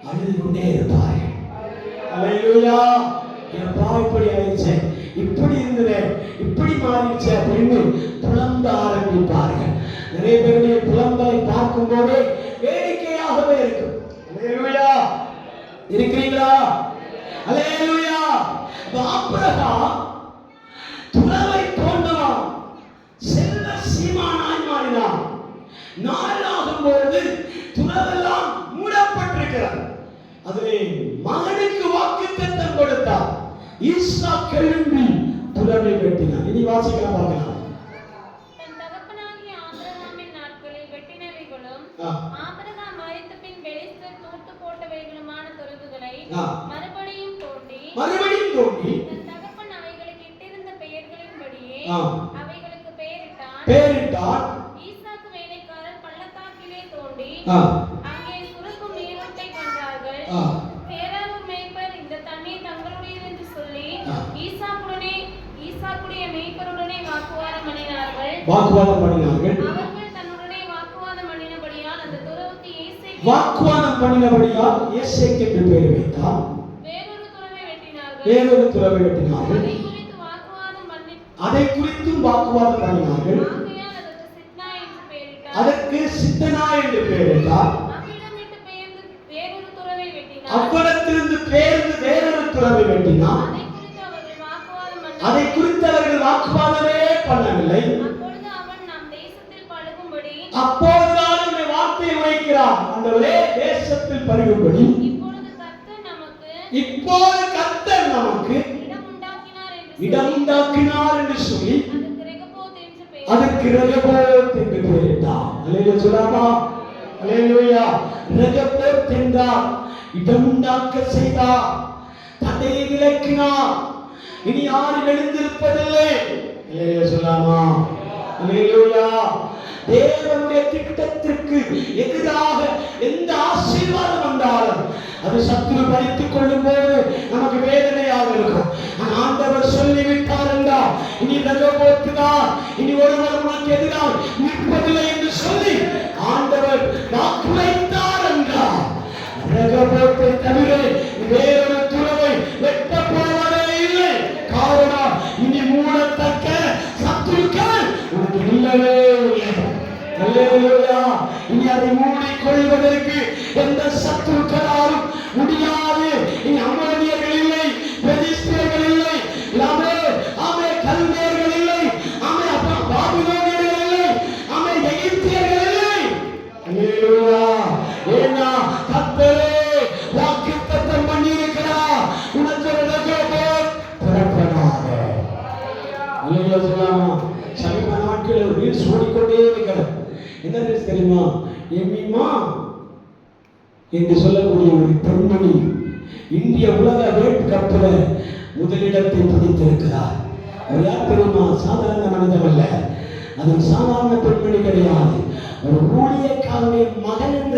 அழுது கொண்டே இருப்பார்கள். அல்லேலூயா. எப்பா இப்படி ஆயிடுச்சு, இப்படி இருந்தது, இப்படி மாறிடுச்சு அப்படின்னு புலம்ப ஆரம்பிப்பார்கள். நிறைய பேருடைய புலம்பலை பார்க்கும் போதே வேடிக்கையாகவே இருக்கும். அல்லேலூயா. இருக்கிறீங்களா? அல்லேலூயா. ஆபிரகாம் துறவை தோன்றுவான், செல்வ சீமானாய் மாறினான். நாளாகும் பொழுது துறவெல்லாம் மூடப்பட்டிருக்கிறார். அதிலே மகனுக்கு வாக்குத்தத்தம் கொடுத்தார். ஈசாக் எழும்பி துறவை வெட்டினான். இனி வாசிக்கலாம், பார்க்கலாம். தன் தகப்பனாகிய ஆபிரகாமின் நாட்களில் வெட்டினவைகளும் ஆபிரகாம் மரித்த பின் பெலிஸ்தர் தூர்த்து போட்டவைகளுமான துறவுகளை மறுபடியும் தோண்டி தன் தகப்பன் அவைகளுக்கு இட்டிருந்த பெயர்களின்படியே அவைகளுக்கு பெயரிட்டான். ஈசாக்கு வேலைக்காரர் பள்ளத்தாக்கிலே தோண்டி அங்கே சுருக்கும் நீரூற்றை கண்டார்கள். பேராவூர் மேய்ப்பர் இந்த தண்ணீர் தங்களுடையது என்று சொல்லி ஈசாக்குடைய மேய்ப்பருடனே வாக்குவாதம் பண்ணினார்கள். அவர்கள் தன்னுடனே வாக்குவாதம் பண்ணினபடியால் அந்த துறவுக்கு ஏசேக் என்று பெயர் வைத்தார். வேறொரு துறவை வெட்டினார்கள். அதை குறித்தும் வாக்குவாதம் பண்ணினார்கள். அதற்கு சித்தனா என்று பெயரிட்டார். அவ்விடத்திலிருந்து பெயர்ந்து வேறொரு துறவை வெட்டினார். அதை குறித்து அவர்கள் வாக்குவாதமே பண்ணவில்லை. அப்போதுதான் இந்த வார்த்தை உரைக்கிறார், ஆண்டவரே தேசத்தில் பருகும்படி இப்போது கர்த்தர் நமக்கு இடம் உண்டாக்கினார் என்று சொல்லி அதற்கு ரெகோபோத் என்று பெயரிட்டார். அல்லேலூயா சொல்லாமா? அல்லேலூயா. ரெகோபோத் என்றார் இடம் உண்டாக்க செய்தார், தடையை விலக்கினார், இனி யாரும் எழுந்திருப்பதில்லை. அல்லேலூயா சொல்லாமா? அல்லேலூயா. தேவனுடைய திட்டத்திற்கு எதிராக எந்த ஆசீர்வாதம் வந்தாலும் அது சத்துரு பறித்துக் கொள்ளும் போது நமக்கு வேதனையாக இருக்கும். ஆண்டவர் சொல்லிவிட்டார் என்றால் இனி ரெகோபோத்துதான், இனி ஒருவர் உனக்கு எதிராக நிற்பதில்லை என்று சொல்லி ஆண்டவர் வாக்குரைத்தார் என்றார். ரெகோபோத்தை தவிர வேறொரு துறவை வெட்டப் போவதே இல்லை. காரணம், இனி மூடத்தக்க சத்துருக்கள் உனக்கு இல்லவே இல்லை. அல்லேலூயா. இனி அதை மூடிக்கொள்வதற்கு எந்த சத்துருக்களாலும் முடியாது. இனி அம்மோனியர்கள் இல்லை, பெலிஸ்தியர்கள் இல்லை, கல்தேயர்கள் இல்லை, பாபிலோனியர்கள் இல்லை, எகிப்தியர்கள் இல்லை. அல்லேலூயா. ஏன்னா கர்த்தரே வாக்குத்தத்தம் பண்ணியிருக்கிறார், உனக்கு ரெகோபோத் பிறப்பதாக. அல்லேலூயா சொல்லாமா? சமீப நாட்களில் ஒரு ரீல்ஸ் ஓடிக்கொண்டே இருக்கிறது. என்ன ரீல்ஸ் தெரியுமா? எம்மிமா என்று சொல்லக்கூடிய ஒரு பெண்மணி இந்திய உலக வேர்ல்ட் கப்பில் முதலிடத்தை பிடித்திருக்கிறார். அவர் யார் தெரியுமா? சாதாரண மனிதன் அல்ல, அது சாதாரண பெண்மணி கிடையாது. ஒரு ஊழியக்காரனுடைய மகன் என்ற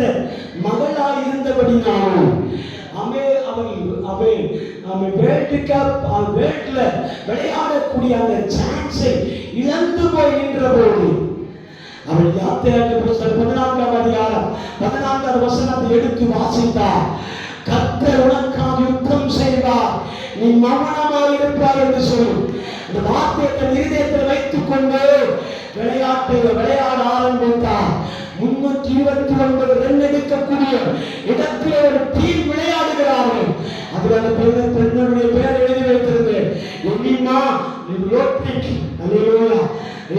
மகளாய் இருந்தபடினாலும் வேர்ல்ட்ல விளையாடக்கூடிய அந்த சான்ஸை இழந்து போகின்ற போது அவள் யாத்திராக்கள் புத்தகம் 14ஆம் அதிகாரம் 14வது வசனத்தை எடுத்து வாசித்தார். கர்த்தர் உனக்காக யுத்தம் செய்வார், நீ மௌனமாக இருப்பாய் என்று சொல்லி இந்த வார்த்தையை தன் இருதயத்தில் வைத்துக் கொண்டு விளையாட ஆரம்பித்தார். 320 29 ரன் எடுக்கக்கூடிய இடத்திலே ஒரு டீம் விளையாடுகிறார்கள். அதுல அந்த பெண்ணுடைய பெயர் எழுதி வைத்திருந்தேன், எம்மிமா ரோட்ரிக். அல்லேலூயா.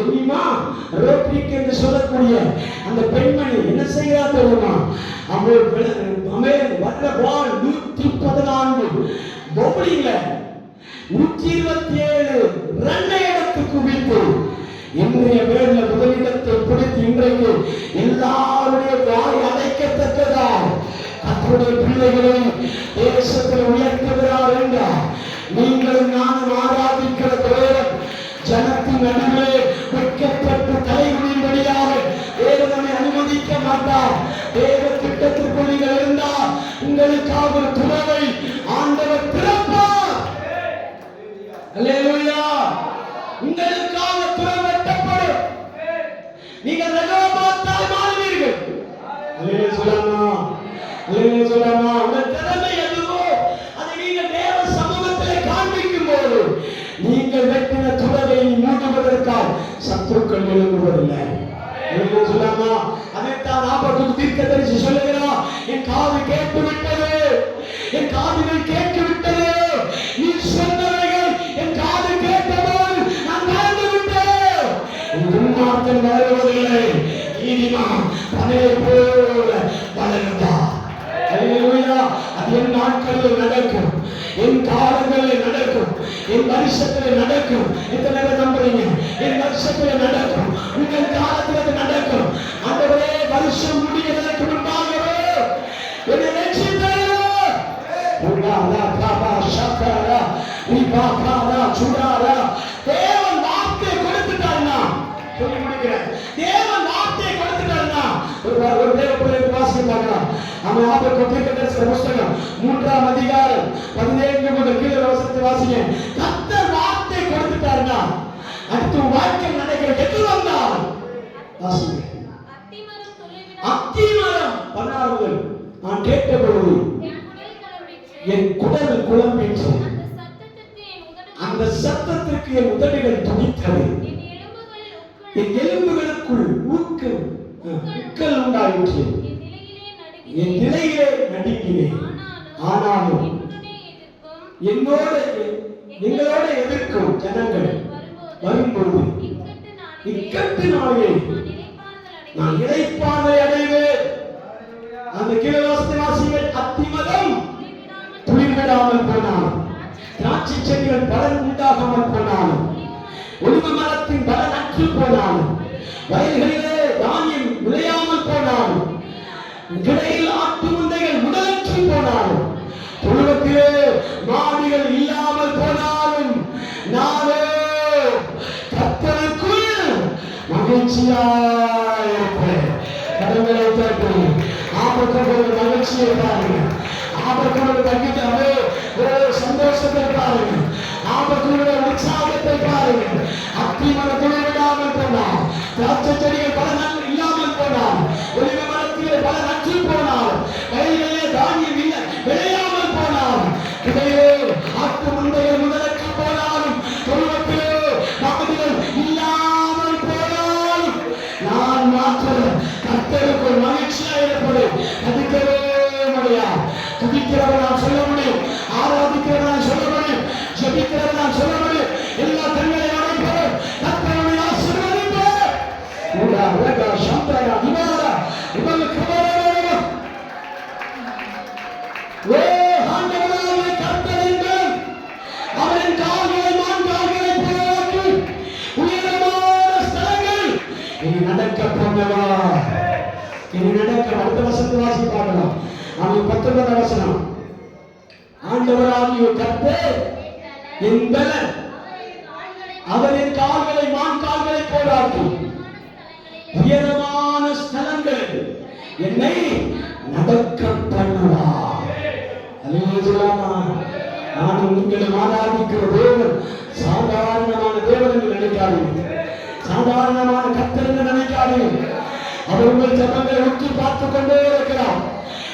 எம்மிமா ரோட்ரிக் என்று சொல்லக்கூடிய அந்த பெண்மணி என்ன செய்கிறார் தெரியுமா? அவள் வர்ற பால் 114 பவுலிங்ல 127 ரன்னை எடுத்து குவித்து இன்றைய வேளையில முதலிடத்தை பிடித்து இன்றைக்கு எல்லாருடைய வாய் அடைக்கத்தக்கதால் கர்த்தருடைய பிள்ளைகளை தேசத்தில் உயர்த்துகிறார் என்றார். நீங்களும் நானும் ஆராதிக்கிற தேவன் ஜனத்தின் நடுவிலே வெட்கப்பட்டு தலைகுனியும்படியாக தேவனை அனுமதிக்க மாட்டார். தேவ திட்டத்திற்குள் நீங்கள் இருந்தால் உங்களுக்காக ஒரு துறவை ஆண்டவர் திறப்பார். அல்லேலூயா. உங்களுக்காக துறை வெட்டப்படும். நீங்கள் ரகோபாத்தால் மாறுவீர்கள். அல்லேலூயா சொல்லாமா? அல்லேலூயா சொல்லாமா? உங்கள் திறமை எதுவோ அதை நீங்கள் தேவ சமூகத்திலே காண்பிக்கும் போது நீங்கள் வெட்டின துறவை மூடுவதற்காக சத்துருக்கள் எழும்புவதில்லை. அல்லேலூயா சொல்லாமா? அதைத்தான் ஆபத்து தீர்க்கதரிசி சொல்லுகிறார், என் காது கேட்டு விட்டது, என் காதுகள் கேட்டு விட்டது, நீ சொன்னவைகள் என் காது கேட்டபோது நான் வாழ்ந்து விட்டேன். உன்மார்க்கன் வளருவதில்லை, நீதிமான் பனையை போல வளருவார். அல்லேலூயா. அது என் நாட்களில் நடக்கும், என் காலங்களில் நடக்கும், என் வருஷத்தில் நடக்கும். எத்தனை பேர் நம்புறீங்க? என் வருஷத்தில் நடக்கும், உங்கள் காலத்தில் நடக்கும். ஆண்டவரே, வருஷம் முடிகிறதற்கு முன்பாகவே என்னை ரட்சித்தீர். தேவன் வார்த்தை கொடுத்துட்டாருன்னா, சொல்லி முடிக்கிறேன், தேவன் வார்த்தை கொடுத்துட்டாருன்னா ஒரு தேவ பிள்ளைக்கு வாசிக்க பார்க்கலாம். நம்ம ஆபத்து புஸ்தகம் 3ஆம் அதிகாரம் 17 முதல் கீழே வசனத்தை வாசிங்க. கர்த்தர் வார்த்தை கொடுத்துட்டாருன்னா அடுத்து வாழ்க்கை நடக்கிற எது வந்தால் வாசிங்க. அத்திமரம் 16 நான் கேட்டபொழுது என் குடல் குழம்பிற்று, அந்த சத்தத்திற்கு என் உதடுகள் துடித்தது, என் எலும்புகளுக்குள் உக்கல் உண்டாயிற்று, என் நிலையிலே நடுங்கினேன். ஆனாலும் எங்களோட எதிர்க்கும் ஜனங்கள் வரும்பொழுது இக்கட்டு நாளிலே நான் இளைப்பாறுதலை அடைவேன். அந்த கீழவாசத்தை வாசிகள், அத்திமரம் துளிர்விடாமல் போனாலும், திராட்சை செடிகள் பலன் உண்டாகாமல் போனாலும், ஒலிவ மரத்தின் பலன் அற்று போனாலும், வயல்களிலே தானியம் விளையாமல் போனாலும், கிடையில் ஆட்டு முந்தைகள் உடலற்று போனாலும், தொழுவத்திலே மாடுகள் இல்லாமல் போனாலும், நானே கர்த்தருக்குள் மகிழ்ச்சியாய் இருப்பேன். கடவுளை தட்டி ஆபத்தோடு மகிழ்ச்சியை பாருங்க, ஆபத்தோடு தங்கிட்டாவே ஒரு சந்தோஷத்தை பாருங்க, ஆபத்தோட உற்சாகத்தை பாருங்க. அத்திமர துளிர்விடாமல் போனால், திராட்சை செடிகள் பல நாள் இல்லாமல் போனால், ஒலிவ மரத்திலே பல நச்சு போனால், வயலிலே தானியம் இல்லை விளையாமல் போனால், இடையே ஆட்டு முந்தைகள் முதலற்று போனாலும், தொழுவத்திலே மாடுகள் இல்லாமல் போனாலும், நான் மாத்திரம் கர்த்தருக்குள் மகிழ்ச்சியாக இருப்பேன். துதிக்கவே முடியாது. துதிக்கிறவன் நான் சொல்ல முடியும், ஆராதிக்கிறவன் நான் சொல்ல முடியும், ஜெபிக்கிறவன் நான் சொல்ல முடியும். எல்லா கண்களை அடைப்பேன், கர்த்தரை ஆசீர்வதிப்பேன். உடா ரக சந்தரா நிவாரா இவங்களுக்கு வரவேண்டும். ஓ ஆண்டவராகிய கர்த்தர் என்பேன், அவரின் கால்களை மான் கால்களை போலாக்கி உயரமான ஸ்தலங்கள் இனி நடக்க பண்ணவா, இனி நடக்க. அடுத்த வசனத்தை வாசி பார்க்கலாம். அவன் 19 வசனம், ஆண்டவராகிய கர்த்தர் என் பலன், அவரின் கால்களை மான் கால்களை போலாக்கி உயரமான ஸ்தலங்கள் என்னை நடக்க பண்ணுவார். அல்லேலூயா. நான் உங்களை ஆராதிக்கிற தேவன் சாதாரணமான தேவன் என்று நினைக்காதீங்க, சாதாரணமான கர்த்தர் என்று நினைக்காதீங்க. அவர் உங்கள் ஜபங்களை உற்று பார்த்துக் கொண்டே இருக்கிறார்,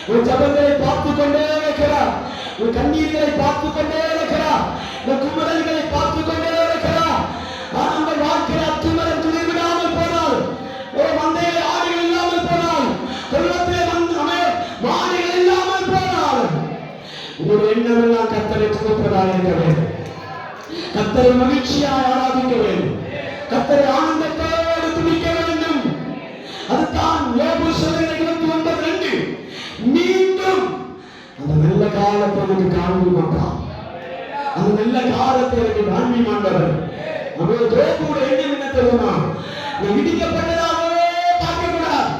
உங்கள் ஜபங்களை பார்த்துக் கொண்டே இருக்கிறார், உங்கள் கண்ணீர்களை பார்த்துக் கொண்டே இருக்கிறார், உங்கள் குமரல்களை பார்த்துக் கொண்டே இருக்கிறார். உங்கள் வாழ்க்கையில் அத்துமரம் துளிர்விடாமல் போனால், ஒரு மந்தையில் ஆடுகள் இல்லாமல் போனால், எண்ணமெல்லாம் கர்த்தரை துதிப்பதாக இருக்க வேண்டும். கர்த்தரை மகிழ்ச்சியாய் ஆராதிக்க வேண்டும். கர்த்தரை ஆனந்தத்தோடு துதிக்க வேண்டும். அதுதான் யோபு சொல்லுகிற 29:2. மீண்டும் அந்த நல்ல காலத்தை எனக்கு காண்பிமாப்பா. அந்த நல்ல காலத்தை எனக்கு காண்பிமாண்டவர். அவருடைய யோபுவோட எண்ணம் என்ன தெரியுமா? நான் இடிக்கப்பட்டதாகவே பார்க்க கூடாது.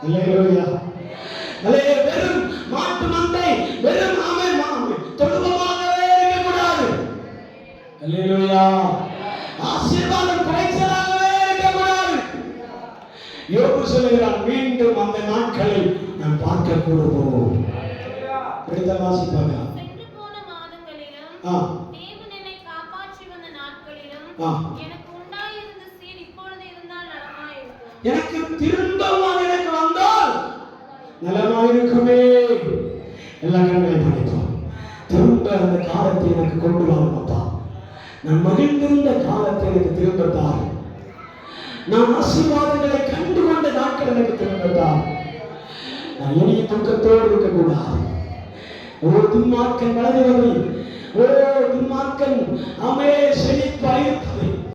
அல்லேலூயா. வெறும் மாட்டு மந்தை, வெறும் தொழுவமாகவே இருக்கக்கூடாது. அல்லேலூயா. ஆசீர்வாதம் குறைச்சலாகவே இருக்கக்கூடாது. யோபு சொல்லுகிறான், மீண்டும் அந்த நாட்களை நான் பார்க்க கூடுவோம். படித்த வாசிப்பாங்க. சென்று போன மாதங்களிலும் தேவன் என்னை காப்பாற்றி வந்த நாட்களிலும் எனக்கு உண்டாயிருந்த சீர் இப்பொழுது இருந்தால் நலமாயிருக்கும். எனக்கு திரும்பவும் எனக்கு வந்தால் நலமாயிருக்குமே. எல்லா கண்களையும் படிப்போம். திரும்ப அந்த காலத்தை எனக்கு கொண்டு வாரும் அப்பா. நான் மகிழ்ந்திருந்த காலத்தை எனக்கு திரும்ப தாரும். நான் ஆசீர்வாதங்களை கண்டு கொண்ட நாட்கள் எனக்கு திரும்ப தாரும். நான் இனிய துக்கத்தோடு இருக்கக்கூடாது. துன்மார்க்கன் வளருவது, துன்மார்க்கன் செழிப்பாயிருப்பதை